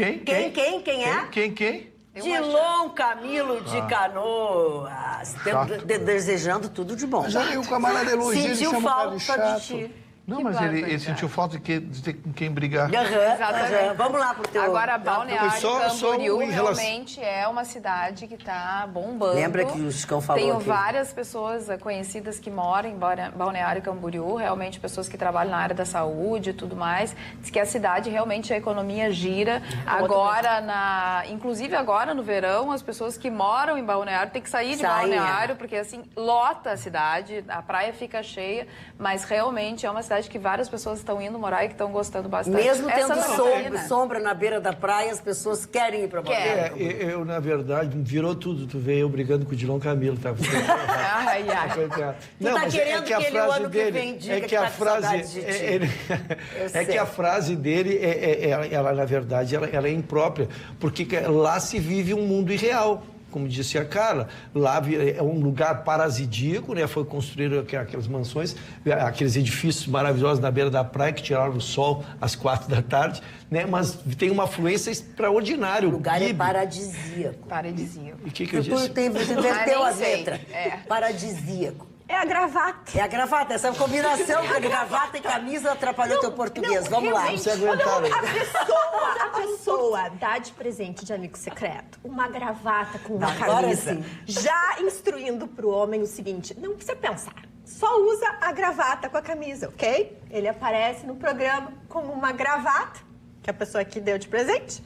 Quem? Dilon Camilo de Canoas. Desejando tudo de bom.
Já o camarada elogia,
sentiu falta de ti.
Não, mas ele sentiu falta de ter com quem brigar.
Exatamente.
Vamos lá pro teu...
Agora, Balneário Camboriú
em relação...
realmente é uma cidade que está bombando.
Lembra que o Chicão falou
Tenho
aqui?
várias pessoas conhecidas que moram em Balneário Camboriú, realmente pessoas que trabalham na área da saúde e tudo mais. Diz que a cidade, realmente, a economia gira. Agora, inclusive agora no verão, as pessoas que moram em Balneário têm que sair de Balneário, porque assim, lota a cidade, a praia fica cheia, mas realmente é uma cidade que várias pessoas estão indo morar e que estão gostando bastante.
Mesmo tendo sombra na beira da praia, as pessoas querem ir para Balneário.
Eu, na verdade, virou tudo. Tu veio eu brigando com o Dilon Camilo, tá?
Não, tá querendo que ele, o ano que vem, diga que a frase
que a frase dele, ela, na verdade, ela é imprópria, porque lá se vive um mundo irreal. Como disse a Carla, lá é um lugar paradisíaco, né? Foi construído aquelas mansões, aqueles edifícios maravilhosos na beira da praia que tiraram o sol às 4 da tarde, né? Mas tem uma afluência extraordinária.
O lugar é paradisíaco.
Paradisíaco.
E o que eu disse?
Você inverteu a letra.
É.
Paradisíaco.
É a gravata.
É a gravata. Essa combinação de gravata e camisa atrapalhou teu português. Vamos lá.
Você aguentaram.
A pessoa dá de presente de amigo secreto uma gravata com uma
Agora
camisa,
sim.
já instruindo pro homem o seguinte, não precisa pensar, só usa a gravata com a camisa, ok? Ele aparece no programa com uma gravata, que a pessoa aqui deu de presente,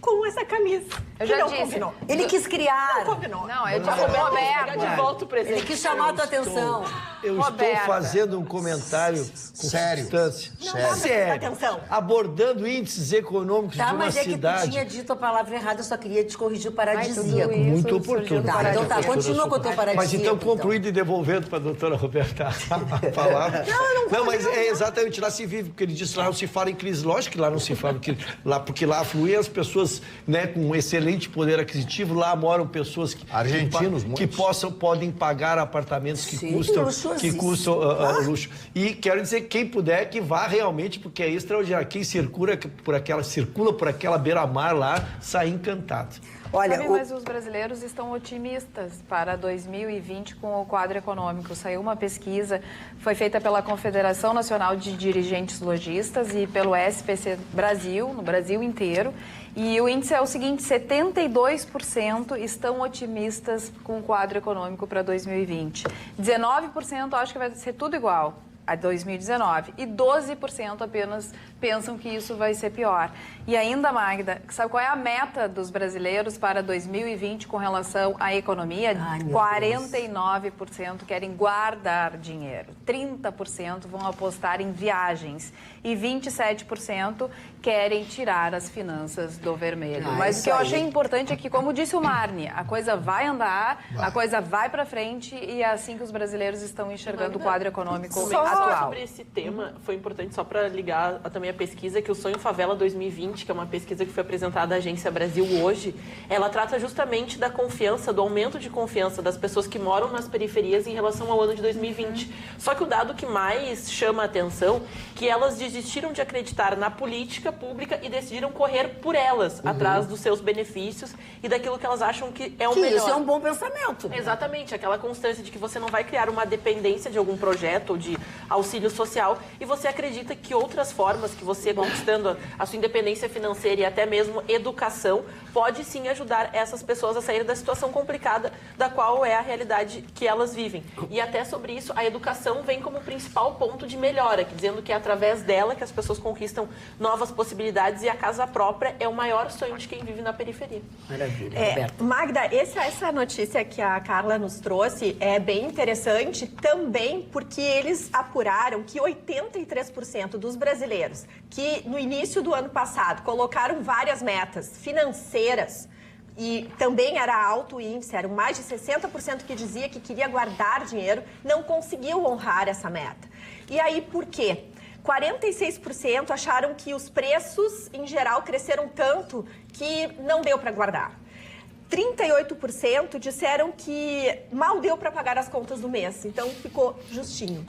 com essa camisa.
Eu já
não
disse.
Combinou.
Ele quis criar.
Não combinou.
Não, eu disse Roberto.
De volta o presente.
Ele quis chamar a tua atenção.
Eu
Roberta.
estou fazendo um comentário com
Sério?
substância.
Não dá pra prestar atenção.
Abordando índices econômicos
Tá,
de uma
mas é que tu
cidade.
tinha dito a palavra errada, eu só queria te corrigir o paradisíaco.
tudo isso
Muito
surgiu
oportuno.
do
Tá, então tá, continua com o teu paradisíaco.
Mas então, concluído e devolvendo para a doutora Roberta a palavra. Não, mas é exatamente, lá se vive, porque ele disse lá não se fala em crise. Lógico que lá não se fala, porque lá fluem as pessoas, né, com um excelente poder aquisitivo, lá moram pessoas que,
argentinos,
que podem pagar apartamentos que
Sim,
custam luxo. E quero dizer, quem puder, que vá realmente, porque é extraordinário. Quem circula por aquela beira-mar lá, sai encantado.
Olha,
Sabe, mas os brasileiros estão otimistas para 2020 com o quadro econômico. Saiu uma pesquisa, foi feita pela Confederação Nacional de Dirigentes Lojistas e pelo SPC Brasil, no Brasil inteiro. E o índice é o seguinte, 72% estão otimistas com o quadro econômico para 2020. 19% acham que vai ser tudo igual a 2019 e 12% apenas pensam que isso vai ser pior. E ainda, Magda, sabe qual é a meta dos brasileiros para 2020 com relação à economia? 49% querem guardar dinheiro, 30% vão apostar em viagens e 27% querem tirar as finanças do vermelho. Mas o que eu achei importante é que, como disse o Marni, a coisa vai andar, a coisa vai para frente e é assim que os brasileiros estão enxergando o quadro econômico atual.
Sobre esse tema, foi importante só para ligar também a pesquisa, que o Sonho Favela 2020, que é uma pesquisa que foi apresentada à Agência Brasil hoje, ela trata justamente da confiança, do aumento de confiança das pessoas que moram nas periferias em relação ao ano de 2020. Só que o dado que mais chama a atenção, que elas desistiram de acreditar na política pública e decidiram correr por elas, atrás dos seus benefícios e daquilo que elas acham que é o melhor.
Isso é um bom pensamento.
Exatamente, aquela constância de que você não vai criar uma dependência de algum projeto ou de auxílio social e você acredita que outras formas que você, conquistando a sua independência financeira e até mesmo educação, pode sim ajudar essas pessoas a sair da situação complicada da qual é a realidade que elas vivem. E até sobre isso, a educação vem como principal ponto de melhora, dizendo que é através dela que as pessoas conquistam novas possibilidades e a casa própria é o maior sonho de quem vive na periferia.
Maravilha, Roberto.
Magda, essa notícia que a Carla nos trouxe é bem interessante também porque eles apuraram que 83% dos brasileiros que no início do ano passado colocaram várias metas financeiras e também era alto o índice, eram mais de 60% que dizia que queria guardar dinheiro, não conseguiu honrar essa meta. E aí, por quê? 46% acharam que os preços, em geral, cresceram tanto que não deu para guardar. 38% disseram que mal deu para pagar as contas do mês, então ficou justinho.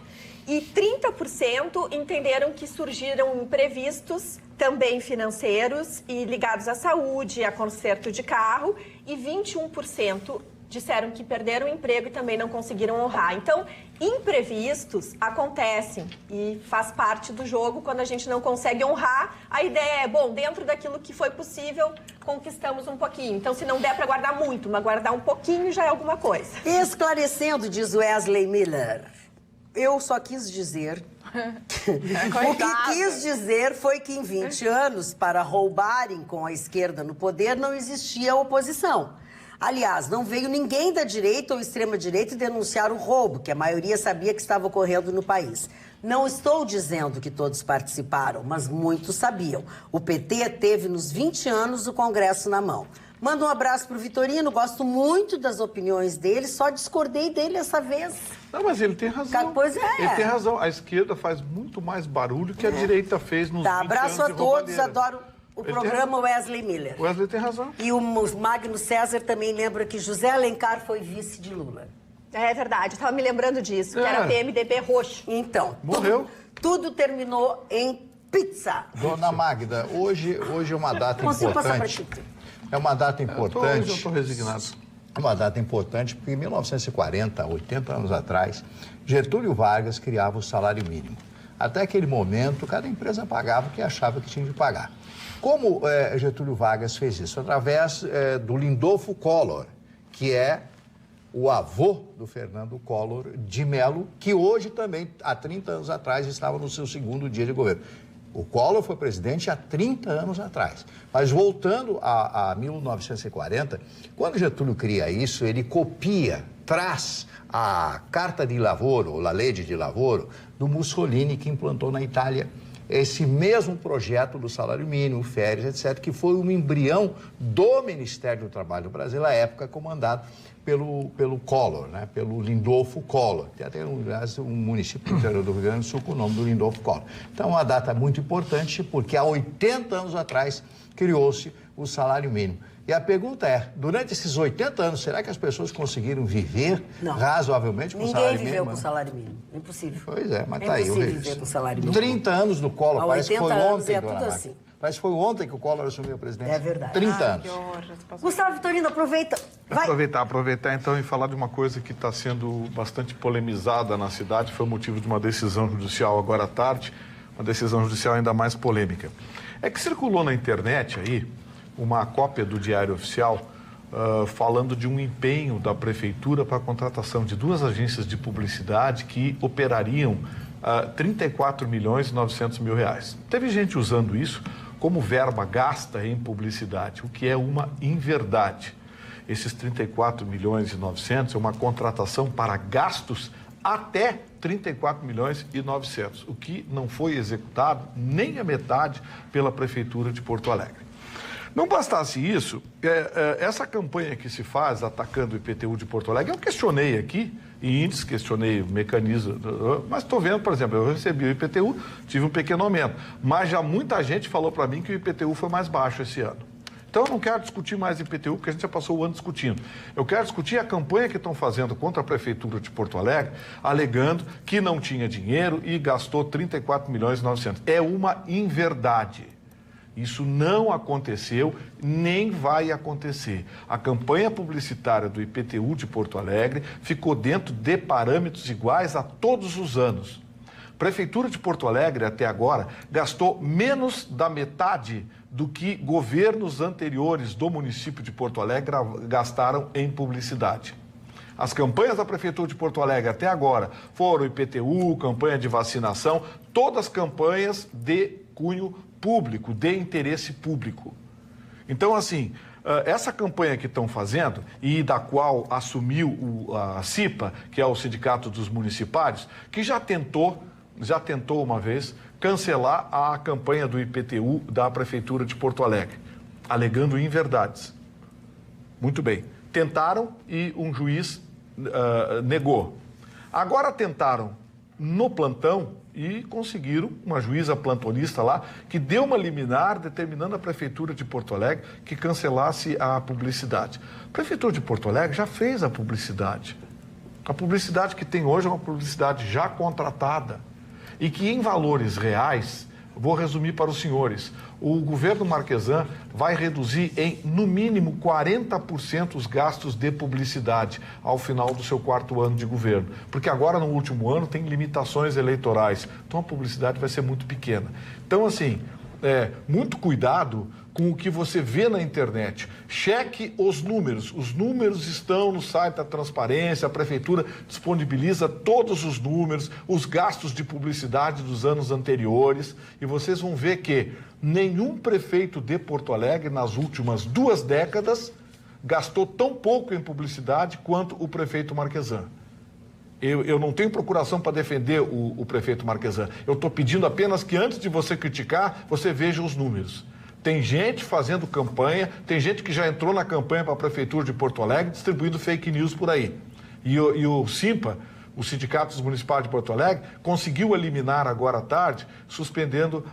E 30% entenderam que surgiram imprevistos, também financeiros, e ligados à saúde, a conserto de carro, e 21% disseram que perderam o emprego e também não conseguiram honrar. Então, imprevistos acontecem e faz parte do jogo quando a gente não consegue honrar. A ideia é, bom, dentro daquilo que foi possível, conquistamos um pouquinho. Então, se não der para guardar muito, mas guardar um pouquinho já é alguma coisa.
Esclarecendo, diz Wesley Miller, eu só quis dizer... O que quis dizer foi que em 20 anos, para roubarem com a esquerda no poder, não existia oposição. Aliás, não veio ninguém da direita ou extrema-direita denunciar o roubo, que a maioria sabia que estava ocorrendo no país. Não estou dizendo que todos participaram, mas muitos sabiam. O PT teve nos 20 anos o Congresso na mão. Manda um abraço pro Vitorino, gosto muito das opiniões dele, só discordei dele essa vez.
Não, mas ele tem razão.
Pois é.
Ele tem razão. A esquerda faz muito mais barulho que a direita fez nos 20 anos de roubadeira.
Abraço a todos, adoro o programa Wesley Miller.
O Wesley tem razão.
E o Magno César também lembra que José Alencar foi vice de Lula.
É verdade, estava me lembrando disso, que era PMDB roxo.
Então,
morreu.
Tudo terminou em pizza.
Dona Magda, hoje é uma data importante. É uma data importante.
Hoje eu estou resignado.
É uma data importante porque em 1940, 80 anos atrás, Getúlio Vargas criava o salário mínimo. Até aquele momento, cada empresa pagava o que achava que tinha de pagar. Como Getúlio Vargas fez isso? Através do Lindolfo Collor, que é o avô do Fernando Collor de Mello, que hoje também, há 30 anos atrás, estava no seu segundo dia de governo. O Collor foi presidente há 30 anos atrás. Mas voltando a 1940, quando Getúlio cria isso, ele traz a Carta di Lavoro, ou a Legge di Lavoro, do Mussolini, que implantou na Itália esse mesmo projeto do salário mínimo, férias, etc., que foi um embrião do Ministério do Trabalho do Brasil, à época comandado pelo Collor, né? Pelo Lindolfo Collor. Tem até um município do interior do Rio Grande do Sul com o nome do Lindolfo Collor. Então, é uma data muito importante, porque há 80 anos atrás criou-se o salário mínimo. E a pergunta é, durante esses 80 anos, será que as pessoas conseguiram viver razoavelmente com o salário mínimo?
Ninguém viveu com o salário mínimo. Impossível.
Pois é, mas tá aí.
É impossível viver com o salário mínimo.
30 anos do Collor, parece que foi ontem,
é tudo assim.
Parece que foi ontem que o Collor assumiu a presidência.
É verdade.
30 anos.
Que horror,
Gustavo Vitorino, aproveita. Vai.
Aproveitar então e falar de uma coisa que está sendo bastante polemizada na cidade. Foi motivo de uma decisão judicial agora à tarde, uma decisão judicial ainda mais polêmica. É que circulou na internet aí uma cópia do Diário Oficial falando de um empenho da Prefeitura para a contratação de 2 agências de publicidade que operariam 34 milhões e 900 mil reais. Teve gente usando isso como verba gasta em publicidade, o que é uma inverdade. Esses 34 milhões e 900 é uma contratação para gastos até 34 milhões e 900, o que não foi executado nem a metade pela Prefeitura de Porto Alegre. Não bastasse isso, essa campanha que se faz atacando o IPTU de Porto Alegre, eu questionei aqui, em índice, questionei o mecanismo, mas estou vendo, por exemplo, eu recebi o IPTU, tive um pequeno aumento, mas já muita gente falou para mim que o IPTU foi mais baixo esse ano. Então, eu não quero discutir mais IPTU, porque a gente já passou o ano discutindo. Eu quero discutir a campanha que estão fazendo contra a Prefeitura de Porto Alegre, alegando que não tinha dinheiro e gastou 34 milhões e 900. É uma inverdade. Isso não aconteceu, nem vai acontecer. A campanha publicitária do IPTU de Porto Alegre ficou dentro de parâmetros iguais a todos os anos. A Prefeitura de Porto Alegre, até agora, gastou menos da metade do que governos anteriores do município de Porto Alegre gastaram em publicidade. As campanhas da Prefeitura de Porto Alegre até agora foram IPTU, campanha de vacinação, todas campanhas de cunho público, de interesse público. Então, assim, essa campanha que estão fazendo e da qual assumiu a CIPA, que é o Sindicato dos Municipários, que já tentou uma vez cancelar a campanha do IPTU da Prefeitura de Porto Alegre, alegando inverdades. Muito bem. Tentaram e um juiz negou. Agora tentaram no plantão e conseguiram uma juíza plantonista lá que deu uma liminar determinando à Prefeitura de Porto Alegre que cancelasse a publicidade. A Prefeitura de Porto Alegre já fez a publicidade. A publicidade que tem hoje é uma publicidade já contratada e que em valores reais vou resumir para os senhores. O governo Marquesan vai reduzir em, no mínimo, 40% os gastos de publicidade ao final do seu 4º ano de governo. Porque agora, no último ano, tem limitações eleitorais. Então, a publicidade vai ser muito pequena. Então, assim, muito cuidado com o que você vê na internet. Cheque os números. Os números estão no site da Transparência, a Prefeitura disponibiliza todos os números, os gastos de publicidade dos anos anteriores, e vocês vão ver que nenhum prefeito de Porto Alegre, nas últimas 2 décadas, gastou tão pouco em publicidade quanto o prefeito Marquesan. Eu não tenho procuração para defender o prefeito Marquesan. Eu estou pedindo apenas que, antes de você criticar, você veja os números. Tem gente fazendo campanha, tem gente que já entrou na campanha para a Prefeitura de Porto Alegre distribuindo fake news por aí. E o SIMPA, o Sindicato Municipal de Porto Alegre, conseguiu eliminar agora à tarde, suspendendo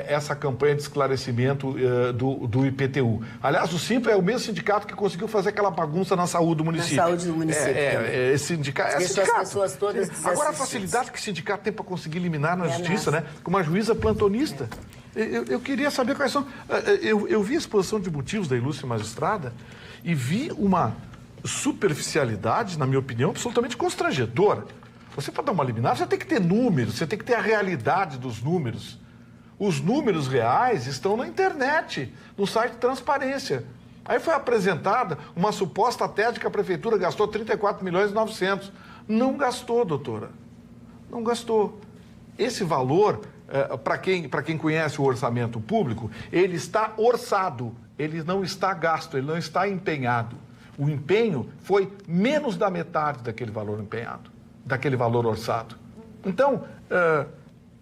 essa campanha de esclarecimento do IPTU. Aliás, o SIMPA é o mesmo sindicato que conseguiu fazer aquela bagunça na saúde do município.
Na saúde do município.
Esse sindicato.
Deixou as pessoas todas
agora, a facilidade que o sindicato tem para conseguir eliminar na justiça, né? Com uma juíza plantonista. Eu queria saber quais são... Eu vi a exposição de motivos da ilustre magistrada e vi uma superficialidade, na minha opinião, absolutamente constrangedora. Você, para dar uma liminar, você tem que ter números, você tem que ter a realidade dos números. Os números reais estão na internet, no site Transparência. Aí foi apresentada uma suposta tese de que a Prefeitura gastou 34 milhões e 900. Não gastou, doutora. Não gastou. Esse valor... para quem conhece o orçamento público, ele está orçado, ele não está gasto, ele não está empenhado. O empenho foi menos da metade daquele valor empenhado, daquele valor orçado. Então,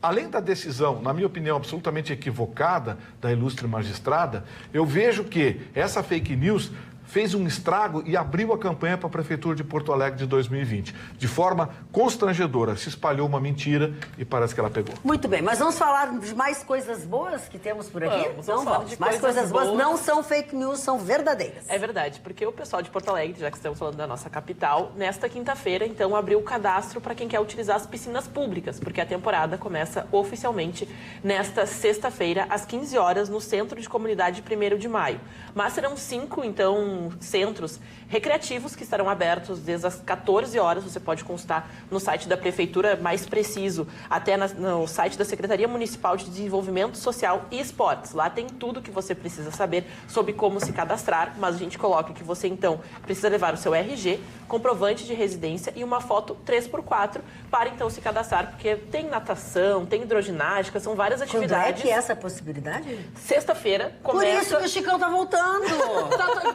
além da decisão, na minha opinião, absolutamente equivocada da ilustre magistrada, eu vejo que essa fake news fez um estrago e abriu a campanha para a Prefeitura de Porto Alegre de 2020. De forma constrangedora, se espalhou uma mentira e parece que ela pegou.
Muito bem, mas vamos falar de mais coisas boas que temos por aqui?
Vamos.
Mais coisas boas não são fake news, são verdadeiras.
É verdade, porque o pessoal de Porto Alegre, já que estamos falando da nossa capital, nesta quinta-feira, então, abriu o cadastro para quem quer utilizar as piscinas públicas, porque a temporada começa oficialmente nesta sexta-feira, às 15 horas, no Centro de Comunidade 1º de Maio. Mas serão 5, então, centros recreativos que estarão abertos desde as 14 horas. Você pode consultar no site da Prefeitura, mais preciso, até no site da Secretaria Municipal de Desenvolvimento Social e Esportes. Lá tem tudo que você precisa saber sobre como se cadastrar, mas a gente coloca que você, então, precisa levar o seu RG, comprovante de residência e uma foto 3x4 para, então, se cadastrar, porque tem natação, tem hidroginástica, são várias atividades.
Quando é que é essa possibilidade?
Sexta-feira começa...
Por isso que o Chicão tá voltando!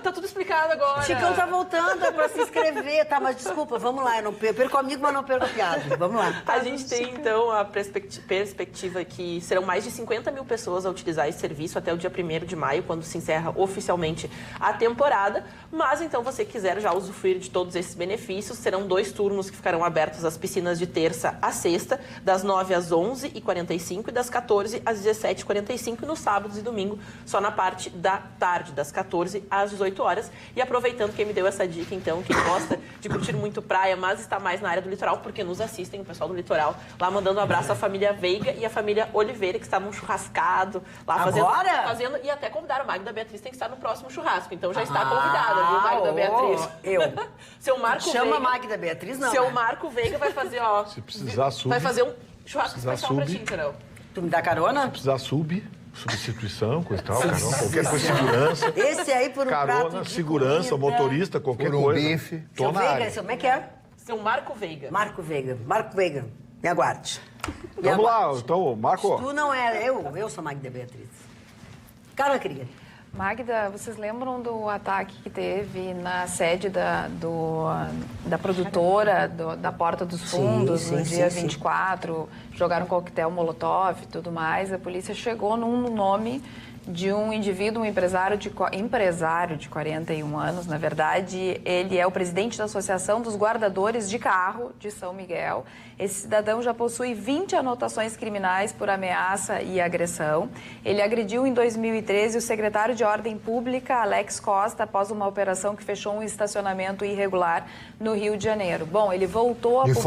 Tá tudo explicado agora.
O Chicão tá voltando, é pra se inscrever, tá? Mas desculpa, vamos lá, eu não perco amigo, mas não perco a piada. Vamos lá.
A gente tem, então, a perspectiva que serão mais de 50 mil pessoas a utilizar esse serviço até o dia 1º de maio, quando se encerra oficialmente a temporada. Mas, então, você quiser já usufruir de todos esses benefícios, serão 2 turnos que ficarão abertos às piscinas de terça a sexta, das 9 às 11h45 e das 14 às 17h45, e nos sábados e domingo, só na parte da tarde, das 14 às 18 horas. E aproveitando quem me deu essa dica, então, quem gosta de curtir muito praia, mas está mais na área do litoral, porque nos assistem, o pessoal do litoral, lá mandando um abraço à família Veiga e à família Oliveira, que estavam churrascado lá fazendo, e até convidaram. Magda Beatriz tem que estar no próximo churrasco, então já está convidada, viu, Magda Beatriz?
Eu.
Seu Marco
Chama
Veiga.
Magda Beatriz, não.
Seu
né?
Marco Veiga vai fazer, ó.
Se precisar, sub.
Vai fazer um churrasco especial pra ti, entendeu?
Tu me dá carona?
Se precisar, substituição, coisa e tal, carona, qualquer coisa, segurança.
Esse aí por um
carona,
prato de
segurança,
comida.
motorista, qualquer
Por um
coisa.
bife.
Tô
Seu
na
Veiga,
área.
como é que é?
Seu Marco Veiga.
Marco Veiga, me aguarde.
Vamos lá, então, Marco.
Tu não é, eu sou Magda Beatriz. Carla Krieger.
Magda, vocês lembram do ataque que teve na sede da produtora, da Porta dos Fundos, no dia 24? Jogaram coquetel Molotov e tudo mais. A polícia chegou num nome de um indivíduo, um empresário de 41 anos, na verdade. Ele é o presidente da Associação dos Guardadores de Carro de São Miguel. Esse cidadão já possui 20 anotações criminais por ameaça e agressão. Ele agrediu em 2013 o secretário de Ordem Pública, Alex Costa, após uma operação que fechou um estacionamento irregular no Rio de Janeiro. Bom, ele voltou a publicar...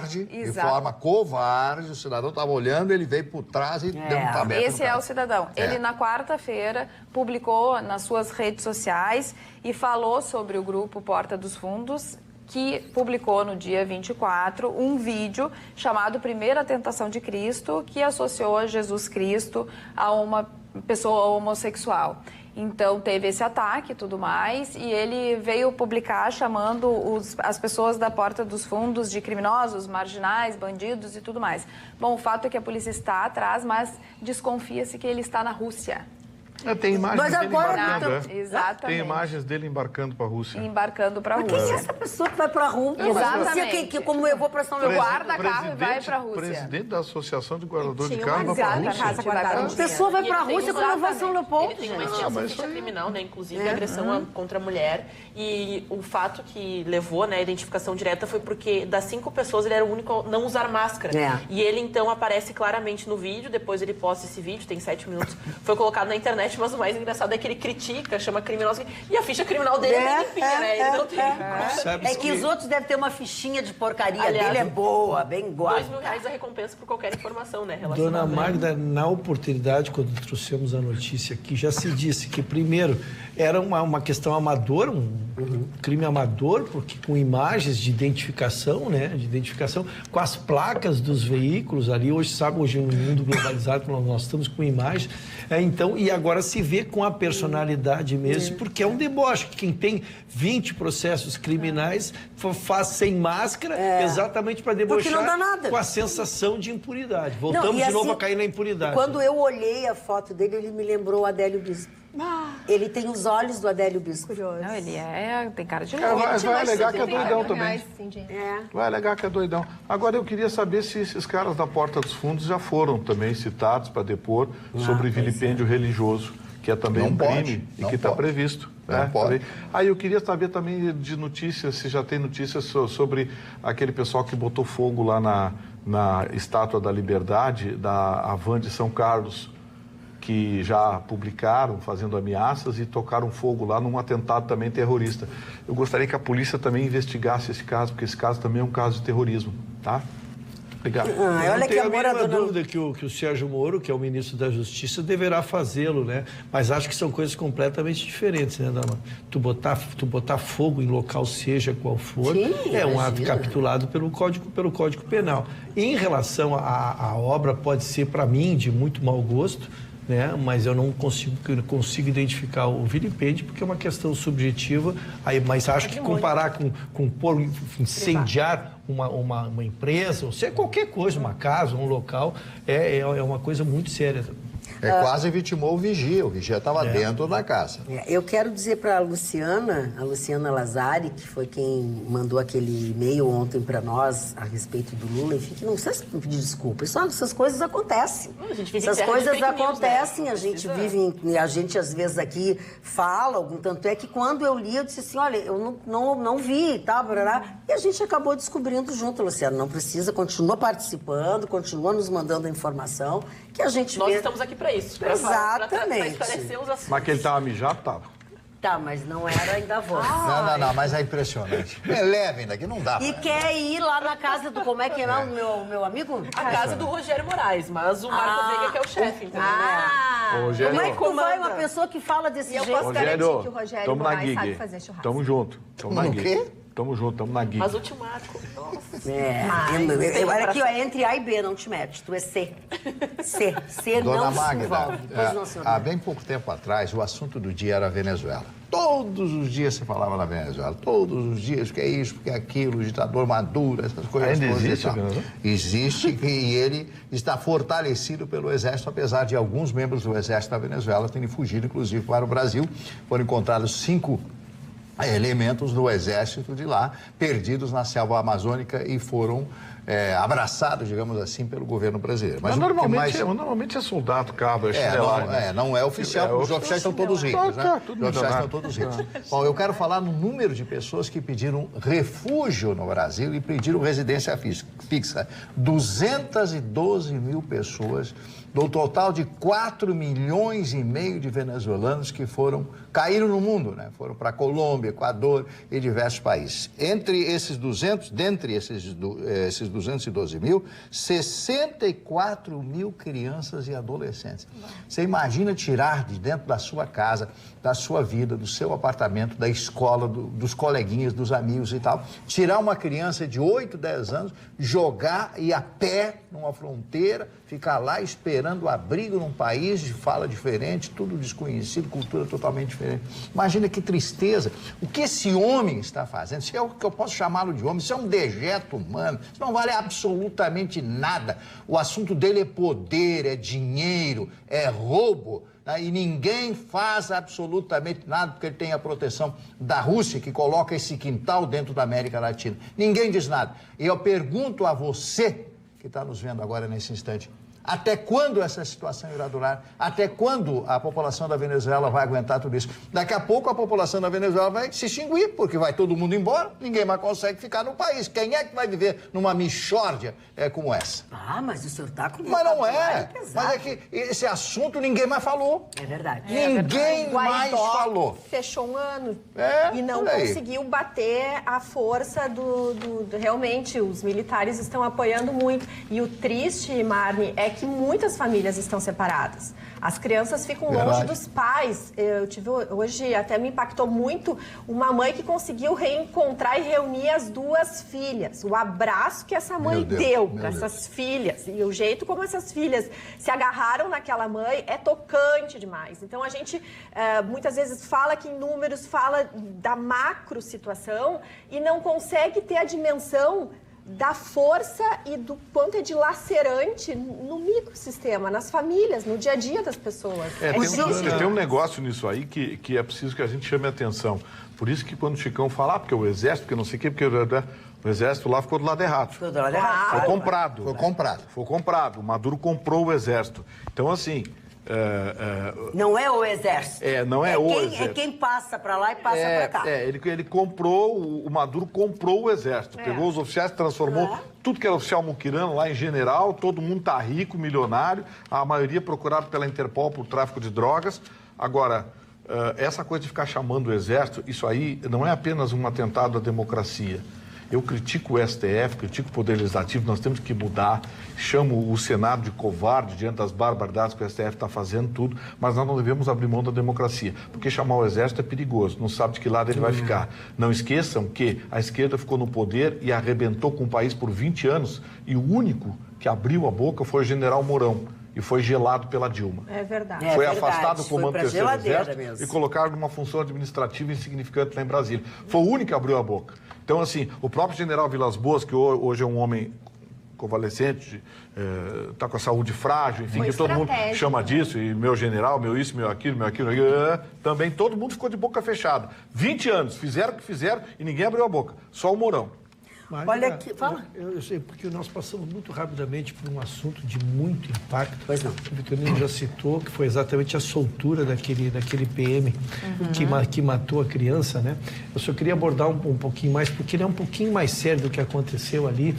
De forma covarde, o cidadão estava olhando, ele veio por trás e deu um tabeco.
Esse é o cidadão. Ele, na quarta-feira, publicou nas suas redes sociais e falou sobre o grupo Porta dos Fundos, que publicou no dia 24 um vídeo chamado Primeira Tentação de Cristo, que associou Jesus Cristo a uma pessoa homossexual. Então, teve esse ataque e tudo mais, e ele veio publicar chamando as pessoas da Porta dos Fundos de criminosos, marginais, bandidos e tudo mais. Bom, o fato é que a polícia está atrás, mas desconfia-se que ele está na Rússia.
Tem imagens dele embarcando,
Exatamente.
Tem imagens dele embarcando para a Rússia.
Embarcando para a Rússia.
Mas quem é essa pessoa que vai para a Rússia?
Exatamente.
Como eu vou para São Leopoldo?
Guarda carro e vai para a Rússia.
Presidente da Associação de Guardadores de Carro vai para a Rússia.
A pessoa vai para a Rússia quando vai para São Leopoldo.
Ele tem uma ficha criminal, né? Inclusive agressão contra a mulher. E o fato que levou, né, a identificação direta foi porque das 5 pessoas ele era o único a não usar máscara. E ele então aparece claramente no vídeo, depois ele posta esse vídeo, tem 7 minutos, foi colocado na internet, mas o mais engraçado é que ele critica, chama criminoso, e a ficha criminal dele é bem limpinha, né? Ele não tem...
É que os outros devem ter uma fichinha de porcaria. Aliás, dele é boa, bem guarda.
R$2.000 a recompensa por qualquer informação, né?
Dona Magda, na oportunidade, quando trouxemos a notícia aqui, já se disse que, primeiro, era uma questão amadora, um crime amador, porque com imagens de identificação, né? De identificação, com as placas dos veículos ali. Hoje no mundo globalizado, nós estamos com imagens. Então, e agora se vê com a personalidade mesmo, porque é um deboche. Quem tem 20 processos criminais faz sem máscara exatamente para debochar,
não dá nada,
com a sensação de impunidade. Voltamos de novo a cair na impunidade.
Quando eu olhei a foto dele, ele me lembrou o Adélio Bispo. Ele tem os olhos do Adélio Bispo.
Curioso.
Não, ele tem cara de louco.
Vai alegar que é doidão também. Vai alegar que é doidão. Agora, eu queria saber se esses caras da Porta dos Fundos já foram também citados para depor sobre vilipêndio religioso, que é também um crime e que está previsto.
Não pode.
Aí eu queria saber também de notícias, se já tem notícias sobre aquele pessoal que botou fogo lá na Estátua da Liberdade, da Havan de São Carlos, que já publicaram fazendo ameaças e tocaram fogo lá num atentado também terrorista. Eu gostaria que a polícia também investigasse esse caso, porque esse caso também é um caso de terrorismo, tá? Obrigado.
Olha que amor a
dúvida que o Sérgio Moro, que é o ministro da Justiça, deverá fazê-lo, né? Mas acho que são coisas completamente diferentes, né, Dama? Tu botar fogo em local, seja qual for, é um ato capitulado pelo Código Penal. E em relação à obra, pode ser, para mim, de muito mau gosto, né? Mas eu não consigo identificar o vilipêndio, porque é uma questão subjetiva. Mas acho que comparar com incendiar uma empresa, ou seja, qualquer coisa, uma casa, um local, é uma coisa muito séria.
Quase vitimou o vigia estava dentro da casa.
Eu quero dizer para a Luciana Lazari, que foi quem mandou aquele e-mail ontem para nós a respeito do Lula, enfim, que não precisa pedir desculpa. Essas coisas acontecem. Essas coisas acontecem, a gente vive, a gente às vezes aqui fala, tanto é que quando eu li, eu disse assim, olha, eu não vi, tá, e a gente acabou descobrindo junto, Luciana, não precisa, continua participando, continua nos mandando a informação, que a gente
Nós estamos aqui para isso.
Exatamente.
Para esclarecer os assuntos.
Mas que ele estava mijado, estava.
Tá, mas não era ainda a voz.
Não, mas é impressionante. É leve ainda, que não dá.
E quer ir lá na casa do... Como é que é o meu amigo?
A casa do Rogério Moraes, mas o Marco Veiga que é o chefe, entendeu?
Rogério,
como é que tu vai uma pessoa que fala desse jeito?
Eu posso garantir que o Rogério Moraes sabe fazer churrasco.
Tamo junto. Tamo na gig. Tamo junto, tamo na gig.
Mas o tio Marco, nossa.
Olha aqui, entre A e B, não te mete. Tu é C. C
Dona
não
Magda,
se envolve.
há bem pouco tempo atrás, o assunto do dia era a Venezuela. Todos os dias se falava na Venezuela. Todos os dias, que é isso, que é aquilo, o ditador Maduro, essas coisas.
Ainda existe a Venezuela?
Existe, e ele está fortalecido pelo Exército, apesar de alguns membros do Exército da Venezuela terem fugido, inclusive, para o Brasil. Foram encontrados 5 elementos do Exército de lá, perdidos na selva amazônica e foram abraçados, digamos assim, pelo governo brasileiro.
Mas normalmente é soldado, cabo,
não é oficial, os oficiais estão todos ricos, né? Os oficiais estão todos ricos. Bom, eu quero falar no número de pessoas que pediram refúgio no Brasil e pediram residência fixa. 212 mil pessoas, do total de 4,5 milhões de venezuelanos que caíram no mundo, né? Foram para Colômbia, Equador e diversos países. Dentre esses 212 mil, 64 mil crianças e adolescentes. Você imagina tirar de dentro da sua casa, da sua vida, do seu apartamento, da escola, dos coleguinhas, dos amigos e tal, tirar uma criança de 8, 10 anos, jogar e ir a pé numa fronteira, ficar lá esperando o abrigo num país de fala diferente, tudo desconhecido, cultura totalmente diferente. Imagina que tristeza. O que esse homem está fazendo? Se é o que eu posso chamá-lo de homem, isso é um dejeto humano, isso não vale absolutamente nada. O assunto dele é poder, é dinheiro, é roubo, né? E ninguém faz absolutamente nada porque ele tem a proteção da Rússia, que coloca esse quintal dentro da América Latina. Ninguém diz nada. E eu pergunto a você, que está nos vendo agora nesse instante, até quando essa situação irá durar? Até quando a população da Venezuela vai aguentar tudo isso? Daqui a pouco a população da Venezuela vai se extinguir, porque vai todo mundo embora, ninguém mais consegue ficar no país. Quem é que vai viver numa mixórdia como essa?
Mas o senhor está com...
Mas não é. Mas é que esse assunto ninguém mais falou.
É verdade.
Ninguém mais falou.
Fechou um ano e não conseguiu bater a força realmente, os militares estão apoiando muito. E o triste, Marne, é que muitas famílias estão separadas. As crianças ficam longe dos pais. Eu tive hoje, até me impactou muito, uma mãe que conseguiu reencontrar e reunir as duas filhas. O abraço que essa mãe deu para essas filhas e o jeito como essas filhas se agarraram naquela mãe é tocante demais. Então a gente muitas vezes fala que em números, fala da macro situação e não consegue ter a dimensão da força e do quanto é dilacerante no microsistema, nas famílias, no dia a dia das pessoas.
Tem um negócio nisso aí que é preciso que a gente chame a atenção. Por isso que quando o Chicão fala, porque o exército, porque não sei o quê, porque o exército lá ficou do lado errado.
Ficou do lado errado.
Foi comprado.
Foi comprado.
O Maduro comprou o exército. Então, assim...
Não é o exército.
Não é o exército.
É quem passa para lá e passa para cá.
Ele comprou, o Maduro comprou o exército. Pegou os oficiais, transformou tudo que era oficial muquirano lá em general, todo mundo tá rico, milionário, a maioria procurado pela Interpol por tráfico de drogas. Agora, essa coisa de ficar chamando o exército, isso aí não é apenas um atentado à democracia. Eu critico o STF, critico o Poder Legislativo, nós temos que mudar, chamo o Senado de covarde diante das barbaridades que o STF está fazendo, tudo, mas nós não devemos abrir mão da democracia, porque chamar o exército é perigoso, não sabe de que lado ele vai ficar. Não esqueçam que a esquerda ficou no poder e arrebentou com o país por 20 anos, e o único que abriu a boca foi o general Mourão. E foi gelado pela Dilma.
É verdade.
Foi afastado do comando do terceiro exército e colocado numa função administrativa insignificante lá em Brasília. Foi o único que abriu a boca. Então, assim, o próprio general Vilas Boas, que hoje é um homem convalescente, está com a saúde frágil, enfim, que todo mundo chama disso, e meu general, meu isso, meu aquilo, também todo mundo ficou de boca fechada. 20 anos, fizeram o que fizeram e ninguém abriu a boca, só o Mourão.
Mas,
olha aqui, fala.
Eu sei, porque nós passamos muito rapidamente por um assunto de muito impacto.
Pois não.
O Vitorino já citou, que foi exatamente a soltura daquele PM que matou a criança, né? Eu só queria abordar um pouquinho mais, porque ele é um pouquinho mais sério do que aconteceu ali.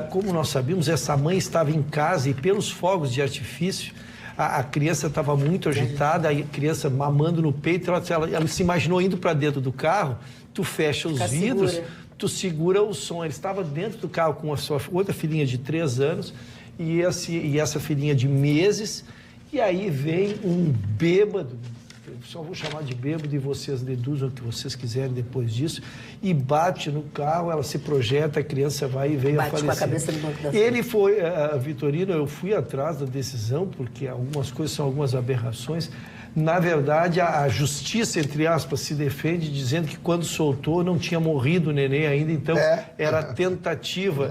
Como nós sabíamos, essa mãe estava em casa e pelos fogos de artifício, a criança estava muito agitada, a criança mamando no peito, ela se imaginou indo para dentro do carro, tu fecha os vidros... Tu segura o som. Ele estava dentro do carro com a sua outra filhinha de 3 anos e essa filhinha de meses. E aí vem um bêbado, eu só vou chamar de bêbado e vocês deduzam o que vocês quiserem depois disso, e bate no carro, ela se projeta, a criança vai e veio a falecer.
Bate com a cabeça no banco da frente.
Ele foi, Vitorino, eu fui atrás da decisão, porque algumas coisas são algumas aberrações. Na verdade, a justiça, entre aspas, se defende dizendo que quando soltou não tinha morrido o neném ainda, então era tentativa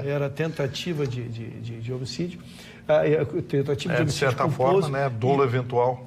de homicídio. Tentativa de homicídio
de certa forma, né? Dolo eventual.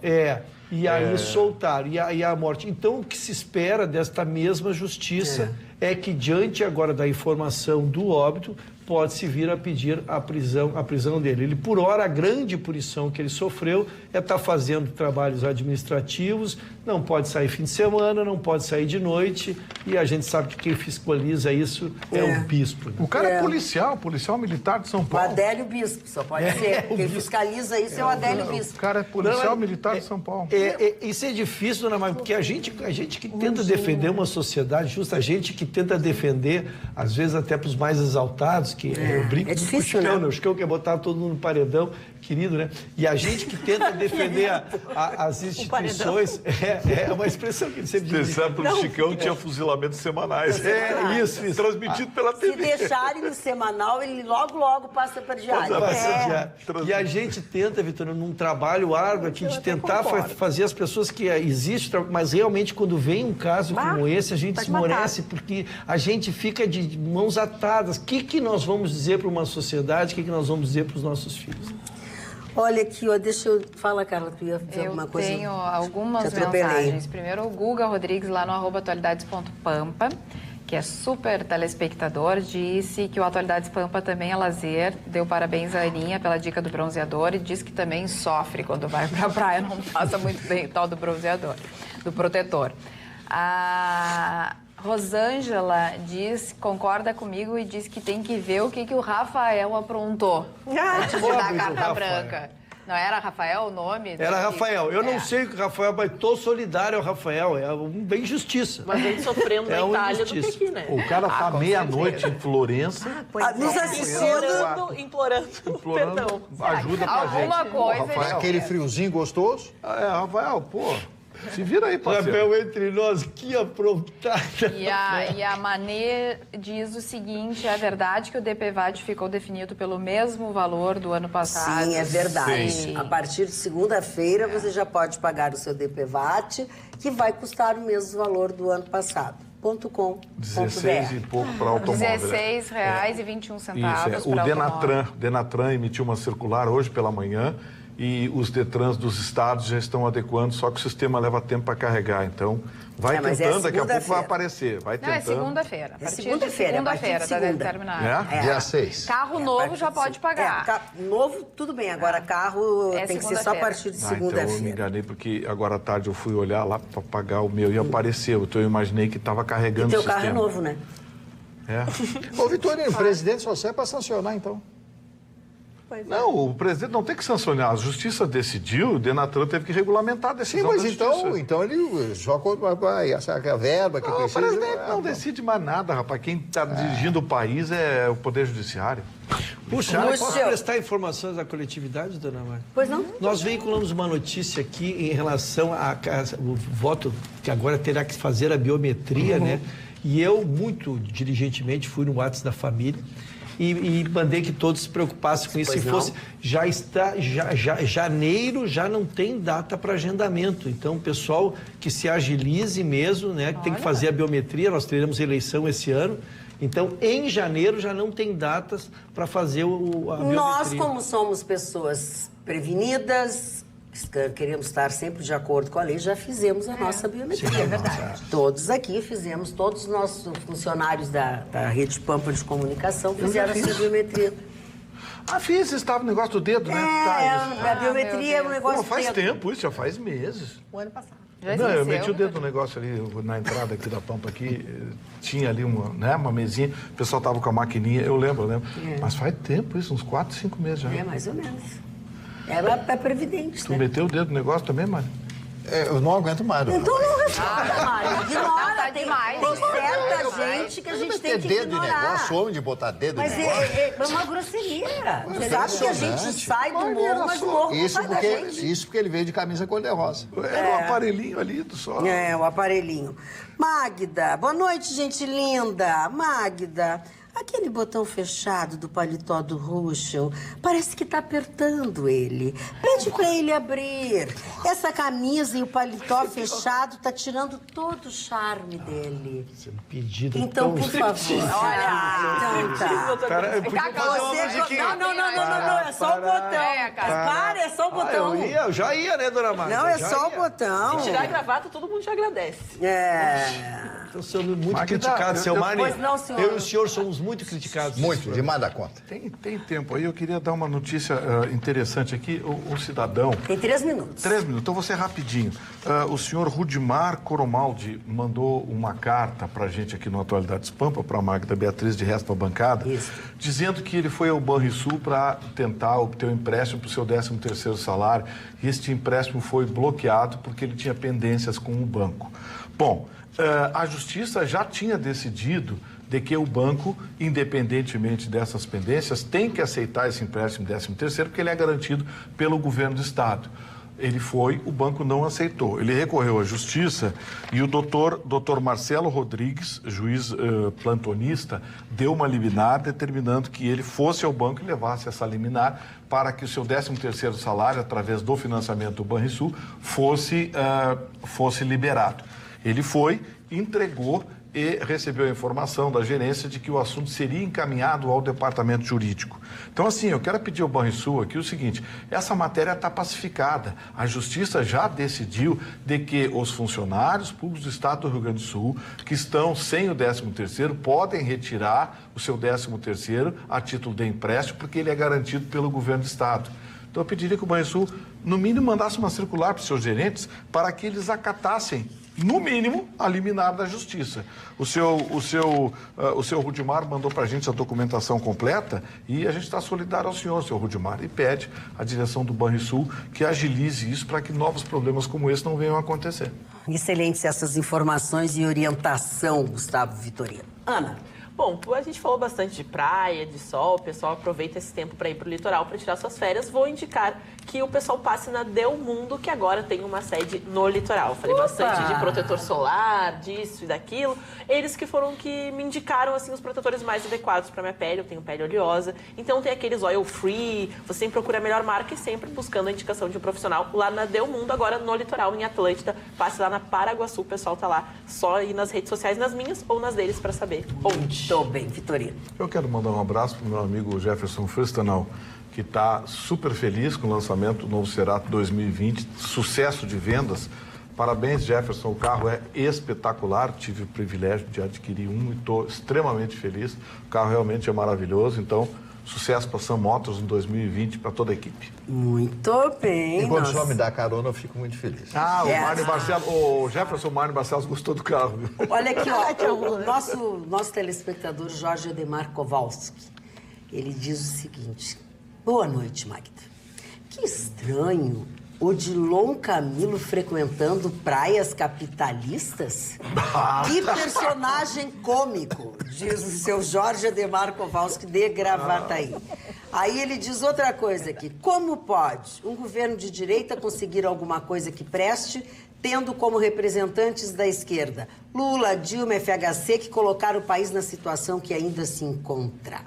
E aí soltaram, e a morte. Então, o que se espera desta mesma justiça é que, diante agora da informação do óbito, pode-se vir a pedir a prisão dele. Ele, por hora, a grande punição que ele sofreu é estar fazendo trabalhos administrativos, não pode sair fim de semana, não pode sair de noite, e a gente sabe que quem fiscaliza isso é o bispo. Né?
O cara é policial militar de São Paulo.
O Adélio Bispo, só pode ser. Quem fiscaliza isso é o Adélio Bispo.
O cara é policial militar de São Paulo.
Isso é difícil, dona Maria, porque a gente que tenta defender uma sociedade justa, a gente que tenta defender, às vezes até para os mais exaltados, que eu brinco com o Chicão, né? O Chicão quer botar todo mundo no paredão, querido, né? E a gente que tenta defender as instituições, é uma expressão que ele sempre diz.
Você sabe, o Chicão tinha fuzilamentos semanais.
Isso.
Transmitido pela TV.
Se deixarem no semanal, ele logo passa para diário.
E a gente tenta, Vitor, num trabalho árduo aqui, de tentar fazer as pessoas que existem, mas realmente quando vem um caso como esse, a gente esmorece, porque a gente fica de mãos atadas. O que nós vamos dizer para uma sociedade, o que nós vamos dizer para os nossos filhos?
Olha aqui, deixa eu... Fala, Carla, tu ia dizer alguma coisa?
Eu tenho algumas mensagens. Primeiro, o Guga Rodrigues, lá no @atualidades.pampa, que é super telespectador, disse que o Atualidades Pampa também é lazer, deu parabéns à Aninha pela dica do bronzeador e diz que também sofre quando vai pra praia, não passa muito bem o tal do bronzeador, do protetor. A Rosângela concorda comigo e diz que tem que ver o que o Rafael aprontou antes de dar a carta branca. Não era Rafael o nome?
Era Rafael. Eu não sei o que o Rafael, mas estou solidário ao Rafael. É uma injustiça.
Mas ele sofrendo na Itália do que aqui, né?
O cara tá meia-noite em Florença.
Nos assistindo,
implorando perdão.
Ajuda pra gente.
Alguma coisa.
Rafael, aquele friozinho gostoso?
Rafael, pô. Se vira aí, parceiro.
Rafael, entre nós, que aprontada.
E a Manê diz o seguinte, é verdade que o DPVAT ficou definido pelo mesmo valor do ano passado?
Sim, é verdade.
Sim.
A partir de segunda-feira, você já pode pagar o seu DPVAT, que vai custar o mesmo valor do ano passado. .com.
16 e pouco para automóvel.
R$16,21
Isso, o Denatran emitiu uma circular hoje pela manhã, e os Detrans dos estados já estão adequando, só que o sistema leva tempo para carregar. Então, vai tentando, daqui a pouco vai aparecer. Vai tentando.
É segunda-feira. A partir de
segunda-feira,
está determinado.
Dia 6.
Carro novo já pode pagar.
Novo, tudo bem. Agora, carro tem que ser só a partir de segunda-feira.
Então eu me enganei, porque agora à tarde eu fui olhar lá para pagar o meu e apareceu. Então eu imaginei que estava carregando o sistema.
E teu carro é novo, né?
Ô, Vitorino, o presidente só serve para sancionar, então.
Não, o presidente não tem que sancionar. A justiça decidiu, o Denatran teve que regulamentar a decisão.
Sim, mas então ele só vai essa verba que precisa.
O presidente não decide mais nada, rapaz. Quem está dirigindo o país é o Poder Judiciário.
Puxa, posso prestar informações à coletividade, dona Mari?
Pois não.
Nós veiculamos uma notícia aqui em relação ao voto, que agora terá que fazer a biometria, né? E eu, muito diligentemente, fui no WhatsApp da família e mandei que todos se preocupassem com isso. Se fosse, janeiro já não tem data para agendamento. Então, o pessoal que se agilize mesmo, né? Que tem que fazer a biometria, nós teremos eleição esse ano. Então, em janeiro já não tem datas para fazer a biometria.
Nós, como somos pessoas prevenidas, queremos estar sempre de acordo com a lei, já fizemos a nossa biometria. Sim, é verdade. Todos aqui fizemos, todos os nossos funcionários da Rede Pampa de Comunicação fizeram a sua biometria.
Fiz, estava no negócio do dedo, né?
A biometria é um negócio
do dedo. Faz tempo isso, já faz meses.
O ano passado.
Não, eu meti o dedo no negócio ali, na entrada aqui da Pampa, aqui, tinha ali uma mesinha, o pessoal tava com a maquininha, eu lembro. Mas faz tempo isso, uns 4, 5 meses já.
Mais ou menos. Ela é previdente,
Tu meteu o dedo no negócio também, Mário?
Eu não aguento mais.
Então não responda, Mário. Ignora, tem certa
Eu
gente que a gente tem que ignorar.
dedo de negócio, homem de botar dedo
Mas
de negócio.
é uma grosseria. Você sabe que a gente sai do morro, mas o morro não sai da gente.
Isso porque ele veio de camisa cor-de-rosa.
Era um aparelhinho ali, só.
O aparelhinho. Magda, boa noite, gente linda. Magda, aquele botão fechado do paletó do Ruschel, parece que tá apertando ele. Pede pra ele abrir. Essa camisa e o paletó fechado tá tirando todo o charme dele.
Pedido
então, por favor.
Olha,
então tá.
Cara, eu podia fazer uma musiquinha.
Não, é só o botão. Para, é só o botão.
Eu já ia, né, dona Márcia?
Não, é só o botão.
Se tirar a gravata, todo mundo te agradece.
Estou sendo muito criticado, seu Mário.
Pois não, senhor.
Eu e o senhor somos muito criticados.
Muito, demais da conta.
Tem tempo aí, eu queria dar uma notícia interessante aqui. O cidadão...
Tem 3 minutos.
3 minutos, então vou ser rapidinho. O senhor Rudimar Coromaldi mandou uma carta pra gente aqui no Atualidades Pampa, pra Magda Beatriz, de resto pra bancada, dizendo que ele foi ao Banrisul para tentar obter um empréstimo pro seu 13º salário, e este empréstimo foi bloqueado porque ele tinha pendências com o banco. Bom, a Justiça já tinha decidido de que o banco, independentemente dessas pendências, tem que aceitar esse empréstimo 13º, porque ele é garantido pelo governo do Estado. Ele foi, o banco não aceitou. Ele recorreu à Justiça e o doutor Marcelo Rodrigues, juiz plantonista, deu uma liminar determinando que ele fosse ao banco e levasse essa liminar para que o seu 13º salário, através do financiamento do Banrisul, fosse liberado. Ele foi, entregou e recebeu a informação da gerência de que o assunto seria encaminhado ao departamento jurídico. Então, assim, eu quero pedir ao Banrisul aqui o seguinte, essa matéria está pacificada. A Justiça já decidiu de que os funcionários públicos do Estado do Rio Grande do Sul, que estão sem o 13º, podem retirar o seu 13º a título de empréstimo, porque ele é garantido pelo governo do Estado. Então, eu pediria que o Banrisul, no mínimo, mandasse uma circular para os seus gerentes para que eles acatassem, no mínimo, a liminar da Justiça. O seu Rudimar mandou para a gente a documentação completa e a gente está solidário ao senhor, seu Rudimar, e pede à direção do Banrisul que agilize isso para que novos problemas como esse não venham a acontecer.
Excelentes essas informações e orientação, Gustavo Vitorino. Ana.
Bom, a gente falou bastante de praia, de sol, o pessoal aproveita esse tempo para ir para o litoral para tirar suas férias. Vou indicar que o pessoal passe na Delmundo, que agora tem uma sede no litoral. Falei bastante de protetor solar, disso e daquilo. Eles que foram que me indicaram assim os protetores mais adequados para minha pele. Eu tenho pele oleosa, então tem aqueles oil free. Você sempre procura a melhor marca e sempre buscando a indicação de um profissional lá na Delmundo, agora no litoral, em Atlântida. Passe lá na Paraguaçu, o pessoal tá lá. Só ir nas redes sociais, nas minhas ou nas deles, para saber onde.
Estou bem, Vitorino.
Eu quero mandar um abraço para o meu amigo Jefferson Fristenau, que está super feliz com o lançamento do novo Cerato 2020, sucesso de vendas. Parabéns, Jefferson, o carro é espetacular, tive o privilégio de adquirir um e estou extremamente feliz. O carro realmente é maravilhoso, então sucesso para a Sam Motors em 2020 para toda a equipe.
Muito bem.
E quando o senhor me dá carona, eu fico muito feliz.
O Mário Barcelos, o Jefferson Mário Barcelos gostou do carro.
Olha aqui, ó, o nosso telespectador Jorge Ademar Kowalski, ele diz o seguinte: boa noite, Magda. Que estranho Odilon Camilo frequentando praias capitalistas? Que personagem cômico, diz o seu Jorge Ademar Kowalski de Gravataí. Aí ele diz outra coisa aqui. Como pode um governo de direita conseguir alguma coisa que preste, tendo como representantes da esquerda Lula, Dilma, FHC, que colocaram o país na situação que ainda se encontra?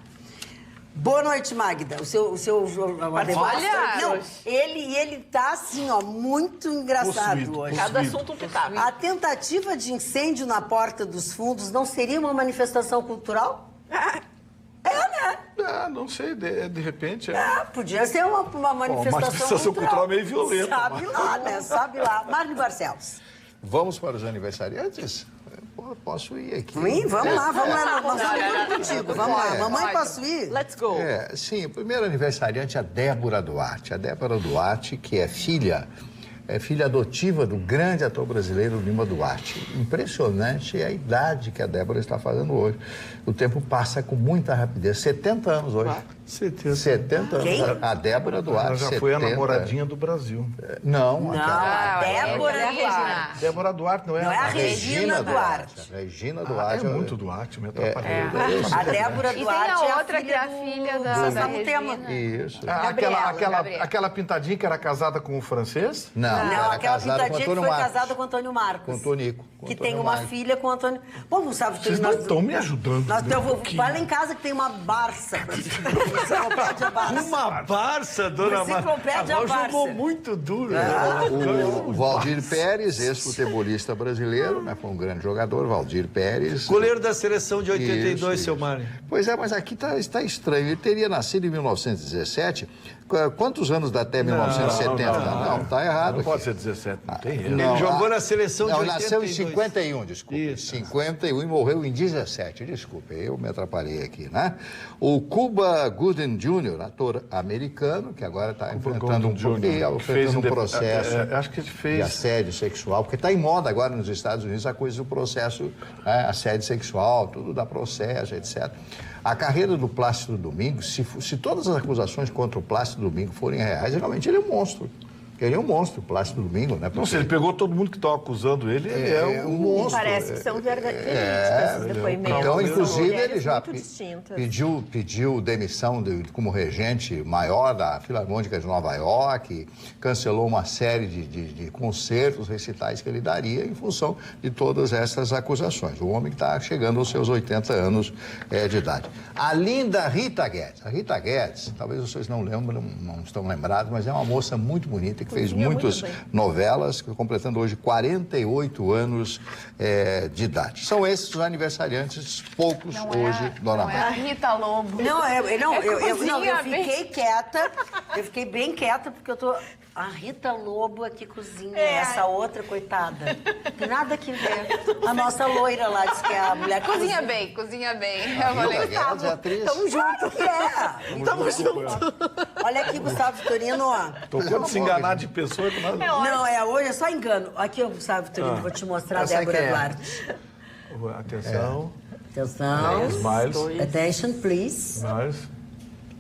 Boa noite, Magda. O seu
Olha!
Não, ele tá assim, ó, muito engraçado hoje.
Cada assunto um pitaco.
A tentativa de incêndio na Porta dos Fundos não seria uma manifestação cultural? Né?
Não sei, de repente...
Podia ser uma manifestação
cultural meio violenta.
Sabe lá, né? Sabe lá. Marli Barcelos.
Vamos para os aniversariantes? Posso ir aqui.
Sim, vamos lá. Nós estamos contigo. Vamos lá. Mamãe, posso ir?
Let's go.
Sim, o primeiro aniversariante é a Débora Duarte. A Débora Duarte, que é filha adotiva do grande ator brasileiro Lima Duarte. Impressionante a idade que a Débora está fazendo hoje. O tempo passa com muita rapidez. 70 anos hoje. 70 anos.
Quem?
A Débora Duarte.
Ela já foi a namoradinha do Brasil.
Não,
a Débora Duarte.
Débora Duarte, não é?
Não é a Regina Duarte.
Regina Duarte.
É muito Duarte, me atrapalhou.
A Débora
E
Duarte
tem a outra que é a filha da Regina.
Isso.
Aquela pintadinha que era casada com o francês?
Não,
aquela pintadinha que foi casada com o Antônio Marcos.
Com o Tonico.
Que tem uma filha com o Antônio... Bom, Gustavo...
Vocês não estão me ajudando.
Vai lá em casa que tem uma Barça pra te enciclopédia Barça.
Uma Barça, dona Marta.
Enciclopédia Barça.
Jogou muito duro.
O Valdir Pérez, ex-futebolista brasileiro, né? Foi um grande jogador, Valdir Pérez.
Goleiro da seleção de 82, seu Mário.
Pois é, mas aqui está estranho. Ele teria nascido em 1917, Quantos anos dá até 1970? Não, tá errado.
Não pode ser 17, não tem erro.
Ele jogou na seleção de 82.
Nasceu em 51, desculpe.
Isso.
51 e morreu em 17, desculpe, eu me atrapalhei aqui, né? O Cuba Gooding Jr., ator americano, que agora está enfrentando um processo
acho que ele fez
de assédio sexual, porque está em moda agora nos Estados Unidos a coisa do processo, né? Assédio sexual, tudo dá processo, etc. A carreira do Plácido Domingo, se todas as acusações contra o Plácido Domingo forem reais, realmente ele é um monstro. Ele é um monstro, o Plácido Domingo, né?
Não, se ele pegou todo mundo que estava acusando ele, ele é um monstro.
Parece que são verdadeiros esses depoimentos.
Então, inclusive, ele já
pediu
demissão como regente maior da Filarmônica de Nova York, cancelou uma série de concertos, recitais que ele daria em função de todas essas acusações. O homem que está chegando aos seus 80 anos de idade. A linda Rita Guedes. A Rita Guedes, talvez vocês não lembram, não estão lembrados, mas é uma moça muito bonita, que fez muitas novelas, completando hoje 48 anos de idade. São esses os aniversariantes, poucos hoje, Dona Mara.
É a Rita Lobo.
Eu fiquei quieta, eu fiquei bem quieta, porque eu tô... A Rita Lobo aqui cozinha, essa outra, coitada. Tem nada que ver. A nossa loira lá, diz que é a mulher que
Cozinha bem, cozinha bem.
A Rita Guedes é atriz.
Tamo junto, Tamo junto. Olha aqui, Gustavo Vitorino, ó.
Tocando se enganar de pessoa que nós...
Não, hoje é só engano. Aqui, ó, Gustavo Vitorino, vou te mostrar a Débora Duarte.
Atenção.
Atenção.
Smiles.
Attention, please.
Smiles.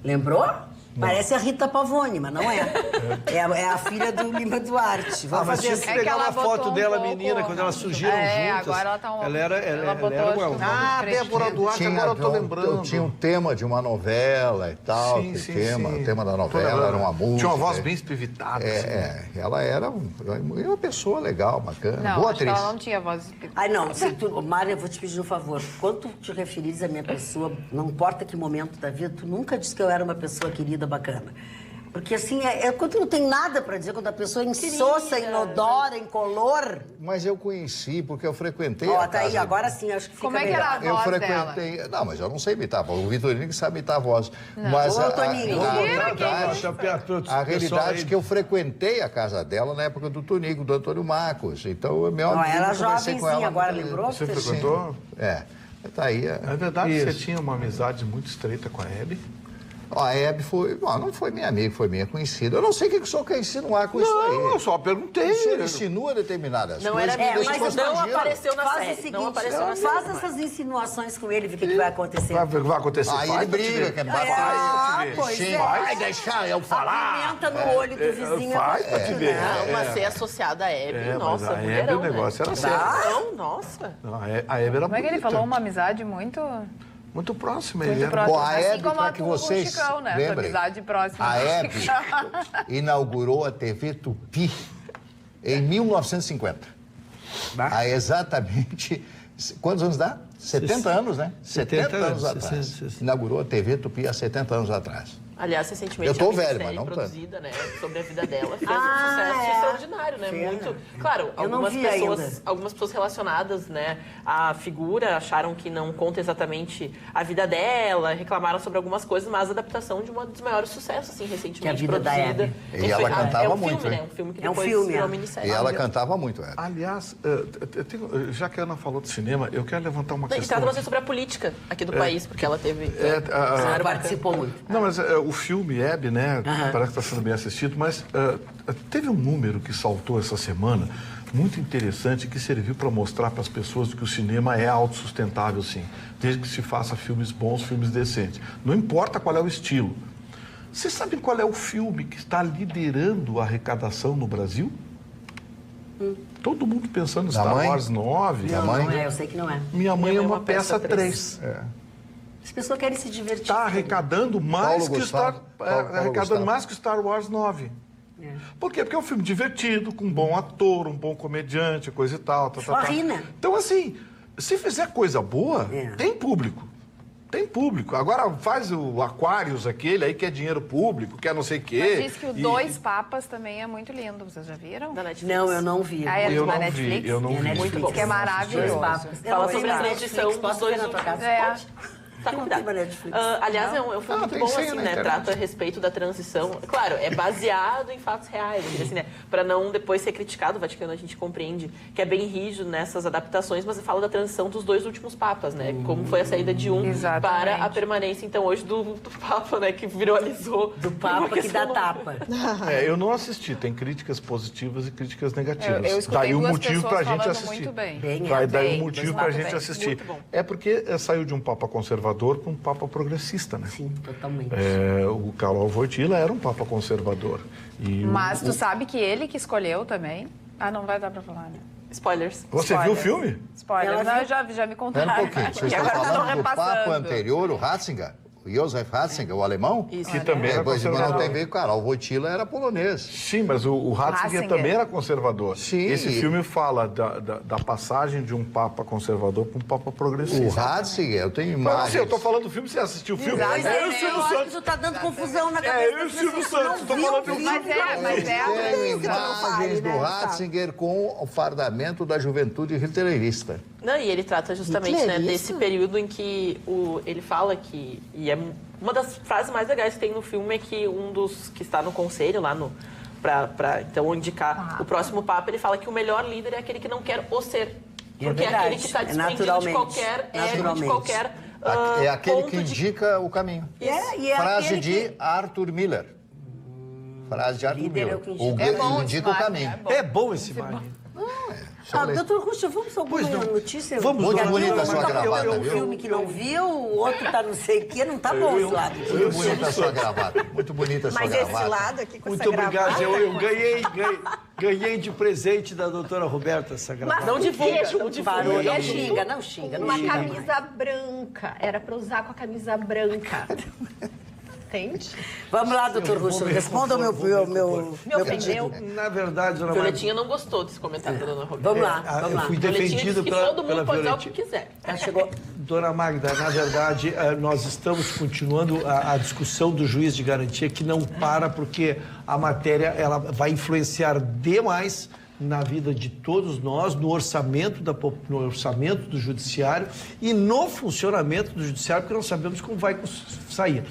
Lembrou? Parece a Rita Pavone, mas não é. É a filha do Lima Duarte. Vamos
mas
fazer
tinha que
assim.
pegar uma foto dela, menina, quando elas surgiram juntas.
Agora ela tá uma...
Ela era
Ah, Débora Duarte, agora eu tô lembrando.
Tinha um tema de uma novela e tal. O tema da novela era uma música.
Tinha uma voz bem espivitada.
Ela era uma pessoa legal, bacana,
Não,
boa
acho
atriz.
que ela não tinha voz espivitada.
Ai, não. Mário, eu vou te pedir um favor. Quando tu te referires à minha pessoa, não importa que momento da vida, tu nunca disse que eu era uma pessoa querida, bacana. Porque assim, quando não tem nada pra dizer, quando a pessoa é insossa, inodora, incolor...
Mas eu conheci, porque eu frequentei a
tá
casa...
aí, agora sim, acho que fica
Como é que
melhor.
era a voz dela?
Não, mas eu não sei imitar a voz. O Vitorino que sabe imitar a voz.
Não.
Mas
Ô, Toninho.
a realidade é que eu frequentei a casa dela na época do Tonico, do Antônio Marcos. Então, meu amigo,
era
conversei com ela.
jovenzinha, agora lembrou?
Você frequentou?
Tá aí.
É verdade que você tinha uma amizade muito estreita com a Hebe?
A Hebe não foi minha amiga, foi minha conhecida. Eu não sei o que o senhor quer insinuar com isso aí.
Não, eu só perguntei.
O senhor insinua determinadas
não
coisas.
Mas não apareceu na série.
Faz o seguinte, faz essas insinuações com ele, vê o que vai acontecer.
Vai acontecer.
Aí ele briga, que
Vai deixar eu falar.
Pimenta no olho do vizinho.
Faz pra te ver.
Mas ser associada a Hebe, nossa,
mas a Hebe,
mulherão,
o negócio era sério.
Não, nossa.
A Hebe era
Como é que ele
bonita.
falou? Uma amizade muito...
Muito próxima.
Muito
ele era...
próxima.
Bom, a
assim
Hebe,
como
para
a
que
tua com o
vocês
Chicão, né?
lembrem,
Essa amizade próxima.
A
do
Hebe
Chicão.
inaugurou a TV Tupi em 1950. Há exatamente... Quantos anos dá? 70 anos, né? 70 anos atrás.
60.
Inaugurou a TV Tupi há 70 anos atrás.
Aliás, recentemente,
Eu tô
a
velho,
série
mas não tanto.
produzida, né, sobre a vida dela fez um sucesso extraordinário, né? Muito. Claro, algumas pessoas relacionadas, né, à figura acharam que não conta exatamente a vida dela, reclamaram sobre algumas coisas, mas a adaptação de um dos maiores sucessos, assim, recentemente
Que é a vida da
produzida.
Hebe.
E ela cantava muito,
filme,
né?
Um filme que
É um
depois
filme,
virou
é.
minissérie.
E ela cantava muito, Hebe.
Aliás, já que a Ana falou de cinema, eu quero levantar uma
E
questão.
trata você sobre a política aqui do país, porque ela teve...
Ela participou muito.
Não, mas o filme Hebe, né, parece que está sendo bem assistido, mas teve um número que saltou essa semana, muito interessante, que serviu para mostrar para as pessoas que o cinema é autossustentável, sim, desde que se faça filmes bons, filmes decentes. Não importa qual é o estilo. Vocês sabem qual é o filme que está liderando a arrecadação no Brasil? Todo mundo pensando em Star Wars 9.
Não é, eu sei que não é.
Minha Mãe é uma peça 3.
As pessoas querem se divertir.
Está arrecadando mais que Star Wars 9. Por quê? Porque é um filme divertido, com um bom ator, um bom comediante, coisa e tal.
Né?
Então, assim, se fizer coisa boa, tem público. Tem público. Agora faz o Aquarius, aquele aí que é dinheiro público, que é não sei o quê.
Mas diz que o Dois Papas também é muito lindo. Vocês já viram?
Da Netflix.
Não, eu não vi.
Eu não vi, eu não vi.
Muito bom. Que é maravilhoso.
Fala sobre a transição dos dois últimos. Tá convidado. Aliás, é um filme muito bom, assim, né? Trata a respeito da transição. Claro, é baseado em fatos reais, assim, né? Pra não depois ser criticado, o Vaticano a gente compreende que é bem rígido nessas adaptações, mas fala da transição dos 2 últimos papas, né? Como foi a saída de um para a permanência, então, hoje do Papa, né? Que viralizou.
Do Papa que dá tapa.
Eu não assisti, tem críticas positivas e críticas negativas.
Eu escutei
daí o
duas
motivo pra gente assistir.
Muito bem.
Daí o motivo pra gente assistir. É porque saiu de um Papa conservador para um Papa progressista, né?
Sim, totalmente.
O Karol Wojtyla era um Papa conservador.
Mas tu sabe que ele que escolheu também? Não vai dar pra falar, né?
Spoilers.
Você viu o filme?
Spoilers. Não, já me contaram.
Espera um pouquinho. Vocês estão falando do Papa anterior, o Ratzinger? O Josef Ratzinger, o alemão?
Isso.
Que também era
Mas
conservador.
não tem a ver com o Karol Wojtyla, era polonês.
Sim, mas o Ratzinger também era conservador.
Sim.
Esse filme fala da passagem de um Papa conservador para um Papa progressista.
O Ratzinger, eu tenho imagens.
Eu tô falando do filme, você assistiu o filme?
Mas
É
o Silvio Santos. Tu tá dando confusão na cabeça.
eu e o Silvio Santos, tô falando do filme.
Mas é
Eu tenho imagens do Ratzinger com o fardamento da juventude hitlerista.
Não, e ele trata justamente, né, desse período em que ele fala que... E é uma das frases mais legais que tem no filme é que um dos que está no conselho lá para então indicar o próximo Papa, ele fala que o melhor líder é aquele que não quer o ser. Porque é aquele que está desprendido de qualquer ego, de qualquer
É aquele
ponto
que indica o caminho. Frase de Arthur Miller. Frase de Arthur Miller. O indica o caminho.
É bom esse imagem.
Doutor Ruxa, vamos a alguma notícia?
Muito bonita a sua gravata,
um
viu?
filme que não viu, o outro tá não sei o quê, não tá bom esse lado.
Muito bonita a sua gravata. Muito bonita a sua gravata.
Mas esse lado aqui com
Muito
essa
obrigado.
gravata...
Eu ganhei de presente da doutora Roberta essa gravata.
Não divulga, não divulga.
Não xinga, não xinga.
Uma camisa branca. Era pra usar com a camisa branca. Entende?
Vamos lá, doutor Russo, responda o meu pedido.
Na verdade, dona
Violetinha não gostou desse comentário da dona Roberta.
Vamos lá, vamos
eu
lá.
fui defendido
que todo
pela
mundo pode usar o que
Violetinha.
quiser.
Ela chegou.
Dona Magda, na verdade, nós estamos continuando a discussão do juiz de garantia, que não para, porque a matéria ela vai influenciar demais na vida de todos nós, no orçamento do judiciário e no funcionamento do judiciário, porque não sabemos como vai sair.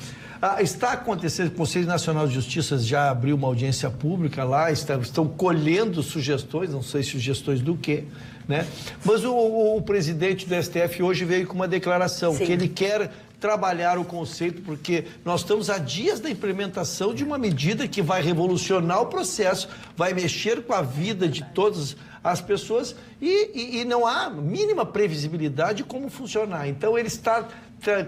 Está acontecendo, o Conselho Nacional de Justiça já abriu uma audiência pública lá, estão colhendo sugestões, não sei sugestões do quê, né? Mas o presidente do STF hoje veio com uma declaração que ele quer trabalhar o conceito, porque nós estamos a dias da implementação de uma medida que vai revolucionar o processo, vai mexer com a vida de todas as pessoas e não há mínima previsibilidade de como funcionar. Então ele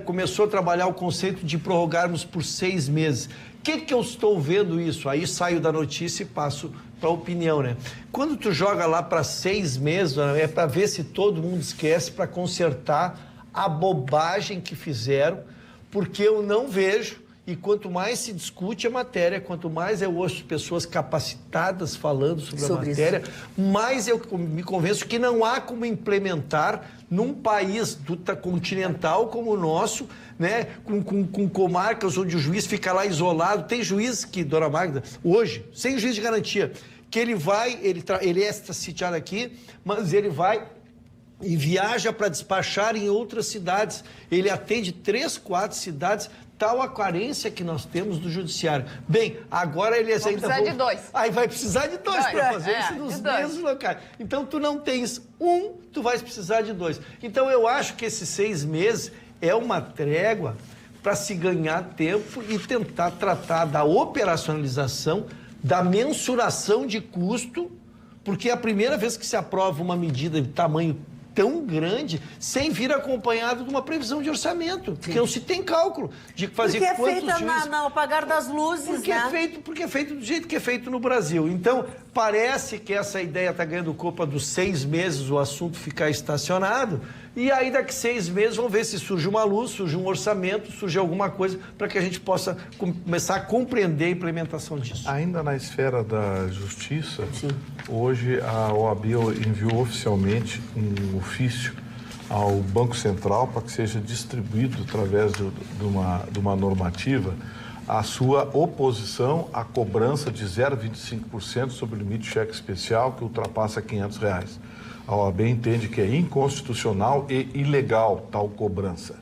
começou a trabalhar o conceito de prorrogarmos por 6 meses. O que eu estou vendo isso? Aí saio da notícia e passo para a opinião, né? Quando tu joga lá para 6 meses, é para ver se todo mundo esquece, para consertar a bobagem que fizeram, porque eu não vejo, e quanto mais se discute a matéria, quanto mais eu ouço pessoas capacitadas falando sobre a matéria, mais eu me convenço que não há como implementar num país continental como o nosso, né, com comarcas onde o juiz fica lá isolado. Tem juiz que, dona Magda, hoje, sem juiz de garantia, que ele é sitiado aqui, mas ele vai e viaja para despachar em outras cidades. Ele atende 3, 4 cidades, tal a carência que nós temos do judiciário. Bem, agora eles ainda vão...
precisar de 2.
Aí vai precisar de 2 para fazer isso nos mesmos locais. Então, tu não tens tu vais precisar de 2. Então, eu acho que esses 6 meses é uma trégua para se ganhar tempo e tentar tratar da operacionalização, da mensuração de custo, porque é a primeira vez que se aprova uma medida de tamanho tão grande sem vir acompanhado de uma previsão de orçamento, porque não se tem cálculo de fazer quantos juízes... Porque é feita
no apagar das luzes,
porque é feito do jeito que é feito no Brasil. Então, parece que essa ideia está ganhando culpa dos 6 meses o assunto ficar estacionado, e aí daqui 6 meses vamos ver se surge uma luz, surge um orçamento, surge alguma coisa para que a gente possa começar a compreender a implementação disso.
Ainda na esfera da justiça, hoje a OAB enviou oficialmente um ofício ao Banco Central para que seja distribuído através de uma normativa a sua oposição à cobrança de 0,25% sobre o limite de cheque especial que ultrapassa R$500. A OAB entende que é inconstitucional e ilegal tal cobrança.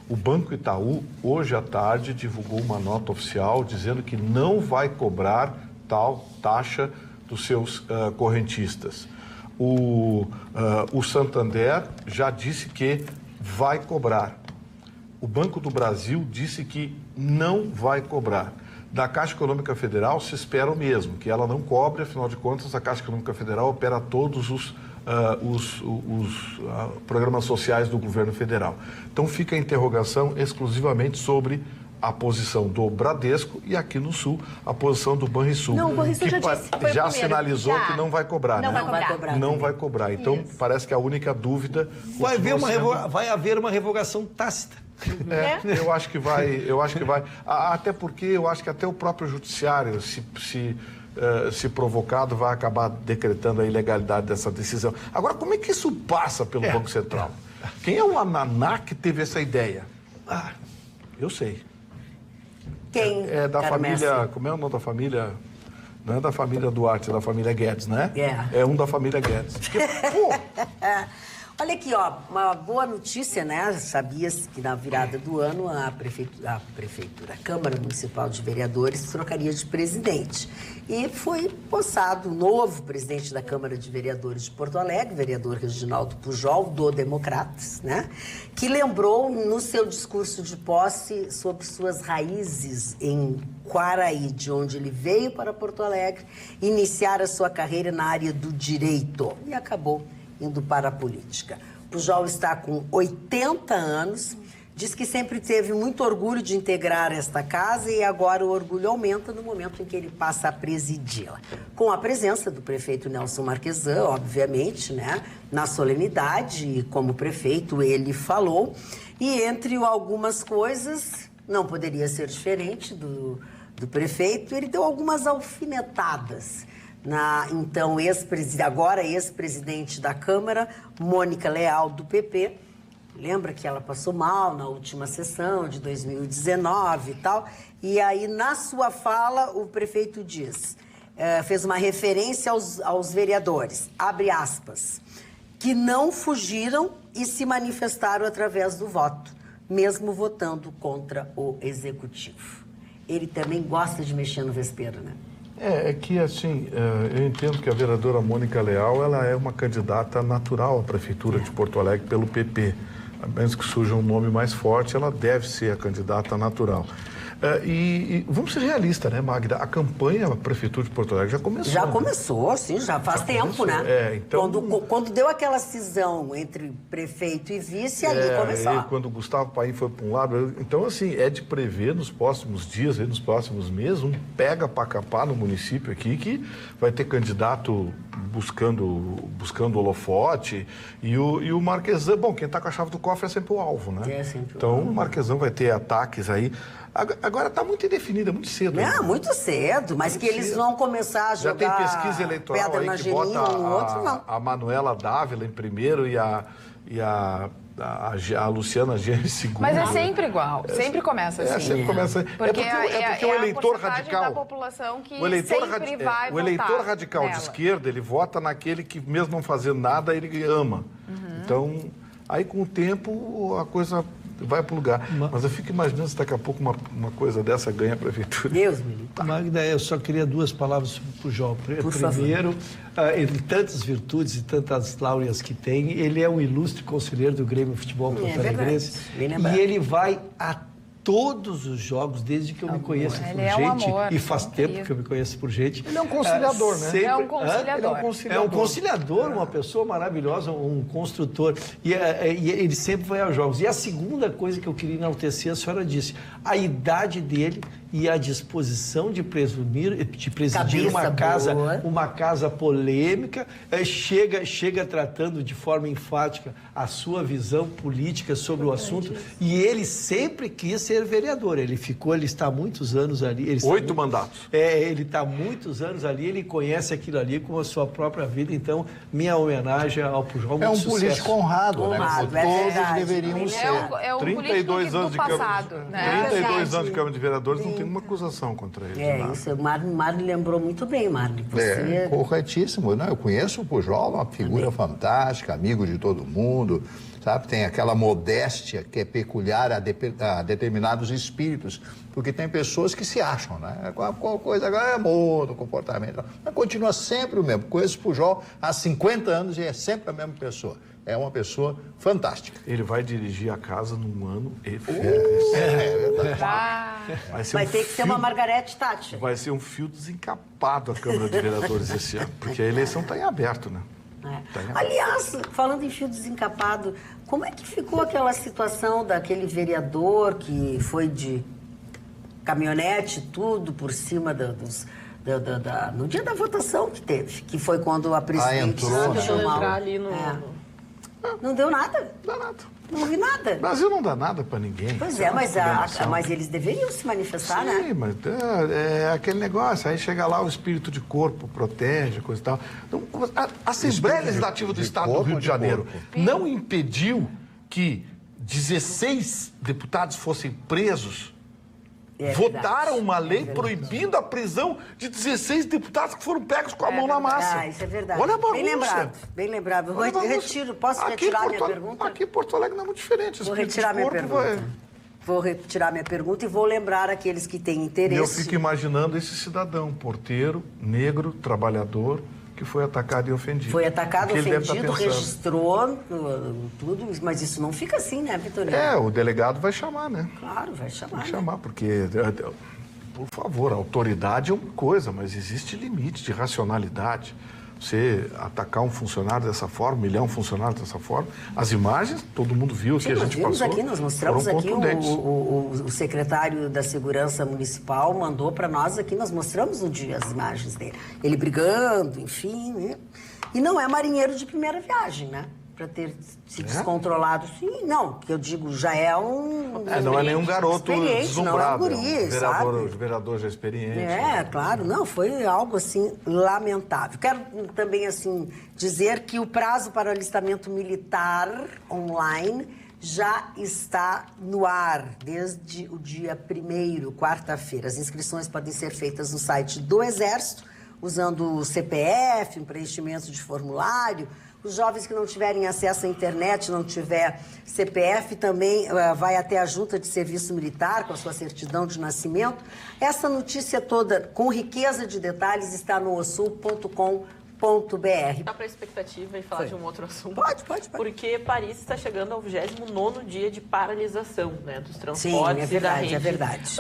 O Banco Itaú, hoje à tarde, divulgou uma nota oficial dizendo que não vai cobrar tal taxa dos seus correntistas. O Santander já disse que vai cobrar. O Banco do Brasil disse que não vai cobrar. Da Caixa Econômica Federal se espera o mesmo, que ela não cobre, afinal de contas, a Caixa Econômica Federal opera todos os programas sociais do governo federal. Então fica a interrogação exclusivamente sobre a posição do Bradesco e aqui no Sul a posição do Banrisul.
Não, o Banrisul já disse,
já sinalizou que não vai cobrar,
não
né?
Vai cobrar.
Não vai cobrar. Então parece que a única dúvida
vai haver uma revogação tácita.
Eu acho que vai. Até porque eu acho que até o próprio judiciário, se provocado, vai acabar decretando a ilegalidade dessa decisão. Agora, como é que isso passa pelo Banco Central? Quem é o ananá que teve essa ideia? Eu sei.
Quem?
É da família... Como é o nome da família? Não é da família Duarte, é da família Guedes, né?
É
um da família Guedes.
Olha aqui, ó, uma boa notícia, né? Sabia-se que na virada do ano a Câmara Municipal de Vereadores trocaria de presidente. E foi possado o novo presidente da Câmara de Vereadores de Porto Alegre, vereador Reginaldo Pujol, do Democratas, né? Que lembrou no seu discurso de posse sobre suas raízes em Quaraí, de onde ele veio para Porto Alegre, iniciar a sua carreira na área do direito e acabou indo para a política. Pujol está com 80 anos, diz que sempre teve muito orgulho de integrar esta casa e agora o orgulho aumenta no momento em que ele passa a presidi-la. Com a presença do prefeito Nelson Marquesan, obviamente, né, na solenidade, e como prefeito ele falou, e entre algumas coisas, não poderia ser diferente do prefeito, ele deu algumas alfinetadas. Então, agora ex-presidente da Câmara, Mônica Leal, do PP, lembra que ela passou mal na última sessão de 2019 e tal, e aí na sua fala o prefeito fez uma referência aos vereadores, abre aspas, que não fugiram e se manifestaram através do voto, mesmo votando contra o executivo. Ele também gosta de mexer no vespeiro, né?
É que assim, eu entendo que a vereadora Mônica Leal, ela é uma candidata natural à Prefeitura de Porto Alegre pelo PP. A menos que surja um nome mais forte, ela deve ser a candidata natural. E vamos ser realistas, né, Magda? A campanha da Prefeitura de Porto Alegre já começou.
Já começou, sim, já faz tempo,
começou,
né?
Então,
quando deu aquela cisão entre prefeito e vice, ali começou.
Quando o Gustavo Paim foi para um lado. Então, assim, é de prever nos próximos dias, nos próximos meses, um pega para capar no município aqui, que vai ter candidato buscando holofote. E o Marquesan, bom, quem está com a chave do cofre é sempre o alvo, né? Então, o Marquesan vai ter ataques aí. Agora está muito indefinido, é muito cedo.
Não, muito cedo, mas muito que eles cedo. Vão começar a jogar
já tem pesquisa eleitoral
pedra
aí
na
que bota
outro, não.
a Manuela Dávila em primeiro e a Luciana Gene em segundo.
Mas é sempre igual, sempre começa assim.
Sempre começa.
Porque
o eleitor radical
da população que
o eleitor
sempre vai
o eleitor radical
nela.
De esquerda, ele vota naquele que mesmo não fazendo nada, ele ama. Então, aí com o tempo a coisa vai para o lugar. Mas eu fico imaginando se daqui a pouco uma coisa dessa ganha a prefeitura.
Deus me livre.
Magda, eu só queria duas palavras sobre o Pujol. Primeiro, entre tantas virtudes e tantas láureas que tem, ele é um ilustre conselheiro do Grêmio Futebol Porto-Alegrense. E ele vai a todos os jogos, desde que eu me conheço por gente, e faz tempo que eu me conheço por gente.
Ele é um conciliador, né?
É um conciliador.
É um conciliador, uma pessoa maravilhosa, um construtor. E ele sempre vai aos jogos. E a segunda coisa que eu queria enaltecer, a senhora disse, a idade dele e a disposição de presidir uma casa polêmica, chega tratando de forma enfática a sua visão política sobre o assunto, e ele sempre quis ser vereador. Ele está há muitos anos ali.
8 mandatos.
Ele está há muitos anos ali, ele conhece aquilo ali com a sua própria vida, então minha homenagem ao Pujol.
É um político honrado, né? Todos deveriam ser.
É um
32
político
anos
do passado.
32 anos de Câmara de Vereadores, não tem nenhuma acusação contra eles.
Isso. O Marli lembrou muito bem, Marli. Você...
Corretíssimo. Não, eu conheço o Pujol, uma figura fantástica, amigo de todo mundo, sabe? Tem aquela modéstia que é peculiar a determinados espíritos, porque tem pessoas que se acham, né? Qual coisa agora é modo, comportamento, mas continua sempre o mesmo. Conheço o Pujol há 50 anos e é sempre a mesma pessoa. É uma pessoa fantástica.
Ele vai dirigir a casa num ano e
Vai ter que ser uma Margaret Thatcher.
Vai ser um fio desencapado a Câmara de Vereadores esse ano, porque a eleição está em aberto, né?
Aliás, falando em fio desencapado, como é que ficou aquela situação daquele vereador que foi de caminhonete, tudo por cima no dia da votação que teve, que foi quando a presidente
entrar ali no...
Não deu nada?
Não dá nada.
Não vi nada.
O Brasil não dá nada para ninguém.
Pois é, mas eles deveriam se manifestar, né?
Sim, mas é aquele negócio. Aí chega lá o espírito de corpo, protege, coisa e tal. Então, a Assembleia Legislativa do Estado do Rio de Janeiro não impediu que 16 deputados fossem presos. Votaram uma lei proibindo a prisão de 16 deputados que foram pegos com a mão na massa.
Isso é verdade.
Olha a bagunça.
Bem lembrado. Posso retirar minha pergunta?
Aqui em Porto Alegre não é muito diferente.
Vou retirar minha pergunta. Vou retirar minha pergunta e vou lembrar aqueles que têm interesse.
Eu fico imaginando esse cidadão, porteiro, negro, trabalhador, que foi atacado e ofendido.
Foi atacado, ofendido, registrou tudo, mas isso não fica assim, né, Vitorino?
O delegado vai chamar, né?
Claro, vai chamar.
Vai chamar, porque, por favor, a autoridade é uma coisa, mas existe limite de racionalidade. Você atacar um funcionário dessa forma, humilhar um funcionário dessa forma, as imagens, todo mundo viu, que a gente passou.
Nós mostramos aqui, o secretário da Segurança Municipal mandou para nós aqui, nós mostramos no dia as imagens dele. Ele brigando, enfim, né? E não é marinheiro de primeira viagem, né? Para ter se descontrolado. Sim, não, que eu digo, já é um...
não é nenhum garoto deslumbrado,
não é um guri,
vereador já experiente.
Claro, não, foi algo, assim, lamentável. Quero também, assim, dizer que o prazo para o alistamento militar online já está no ar desde o dia 1º, quarta-feira. As inscrições podem ser feitas no site do Exército, usando o CPF, um preenchimento de formulário. Os jovens que não tiverem acesso à internet, não tiver CPF, também vai até a Junta de Serviço Militar com a sua certidão de nascimento. Essa notícia toda, com riqueza de detalhes, está no osul.com.br.
Dá para a expectativa e falar de um outro assunto?
Pode.
Porque Paris está chegando ao 29º dia de paralisação, né, dos transportes e da rede.
É verdade.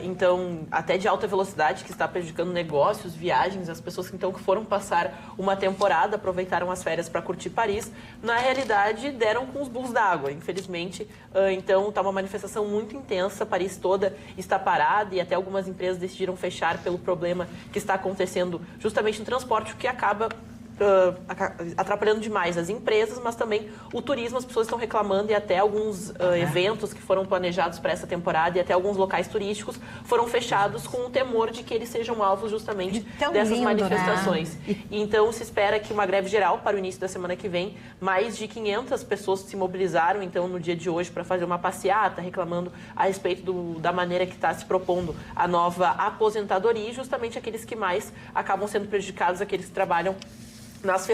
Então, até de alta velocidade, que está prejudicando negócios, viagens, as pessoas que foram passar uma temporada, aproveitaram as férias para curtir Paris, na realidade deram com os burros d'água, infelizmente. Então, está uma manifestação muito intensa, Paris toda está parada e até algumas empresas decidiram fechar pelo problema que está acontecendo justamente no transporte, o que acaba atrapalhando demais as empresas, mas também o turismo. As pessoas estão reclamando e até alguns eventos que foram planejados para essa temporada e até alguns locais turísticos foram fechados com o temor de que eles sejam alvos justamente dessas manifestações. Né? Então, se espera que uma greve geral para o início da semana que vem. Mais de 500 pessoas se mobilizaram, então, no dia de hoje para fazer uma passeata, reclamando a respeito da maneira que está se propondo a nova aposentadoria e justamente aqueles que mais acabam sendo prejudicados, aqueles que trabalham nas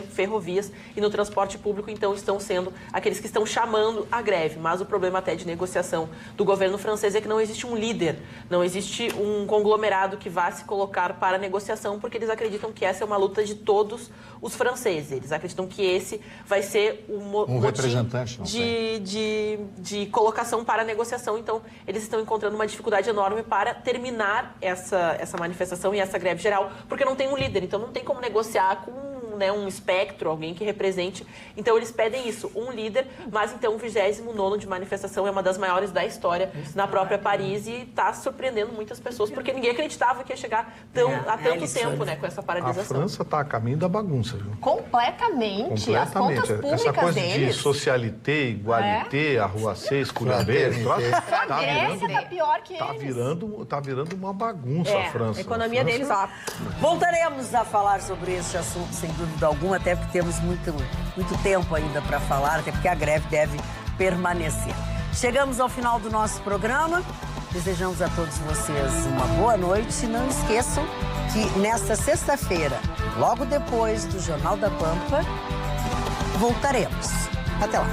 ferrovias e no transporte público, então, estão sendo aqueles que estão chamando a greve. Mas o problema até de negociação do governo francês é que não existe um líder, não existe um conglomerado que vá se colocar para a negociação, porque eles acreditam que essa é uma luta de todos os franceses. Eles acreditam que esse vai ser um
representante
de colocação para a negociação. Então, eles estão encontrando uma dificuldade enorme para terminar essa manifestação e essa greve geral, porque não tem um líder. Então, não tem como negociar com um espectro, alguém que represente. Então, eles pedem isso, um líder, mas então o 29º de manifestação é uma das maiores da história na própria Paris e está surpreendendo muitas pessoas, porque ninguém acreditava que ia chegar há tanto tempo, né, com essa paralisação.
A França está a caminho da bagunça, viu?
Completamente. As contas públicas
essa coisa
deles.
De socialité, igualité, arruacê, esculhamber,
a Grécia está pior que eles.
Tá virando uma bagunça a França.
A economia deles, ó.
Voltaremos a falar sobre esse assunto, sem dúvida alguma, até porque temos muito tempo ainda para falar, até porque a greve deve permanecer. Chegamos ao final do nosso programa. Desejamos a todos vocês uma boa noite. Não esqueçam que nesta sexta-feira, logo depois do Jornal da Pampa, voltaremos. Até lá.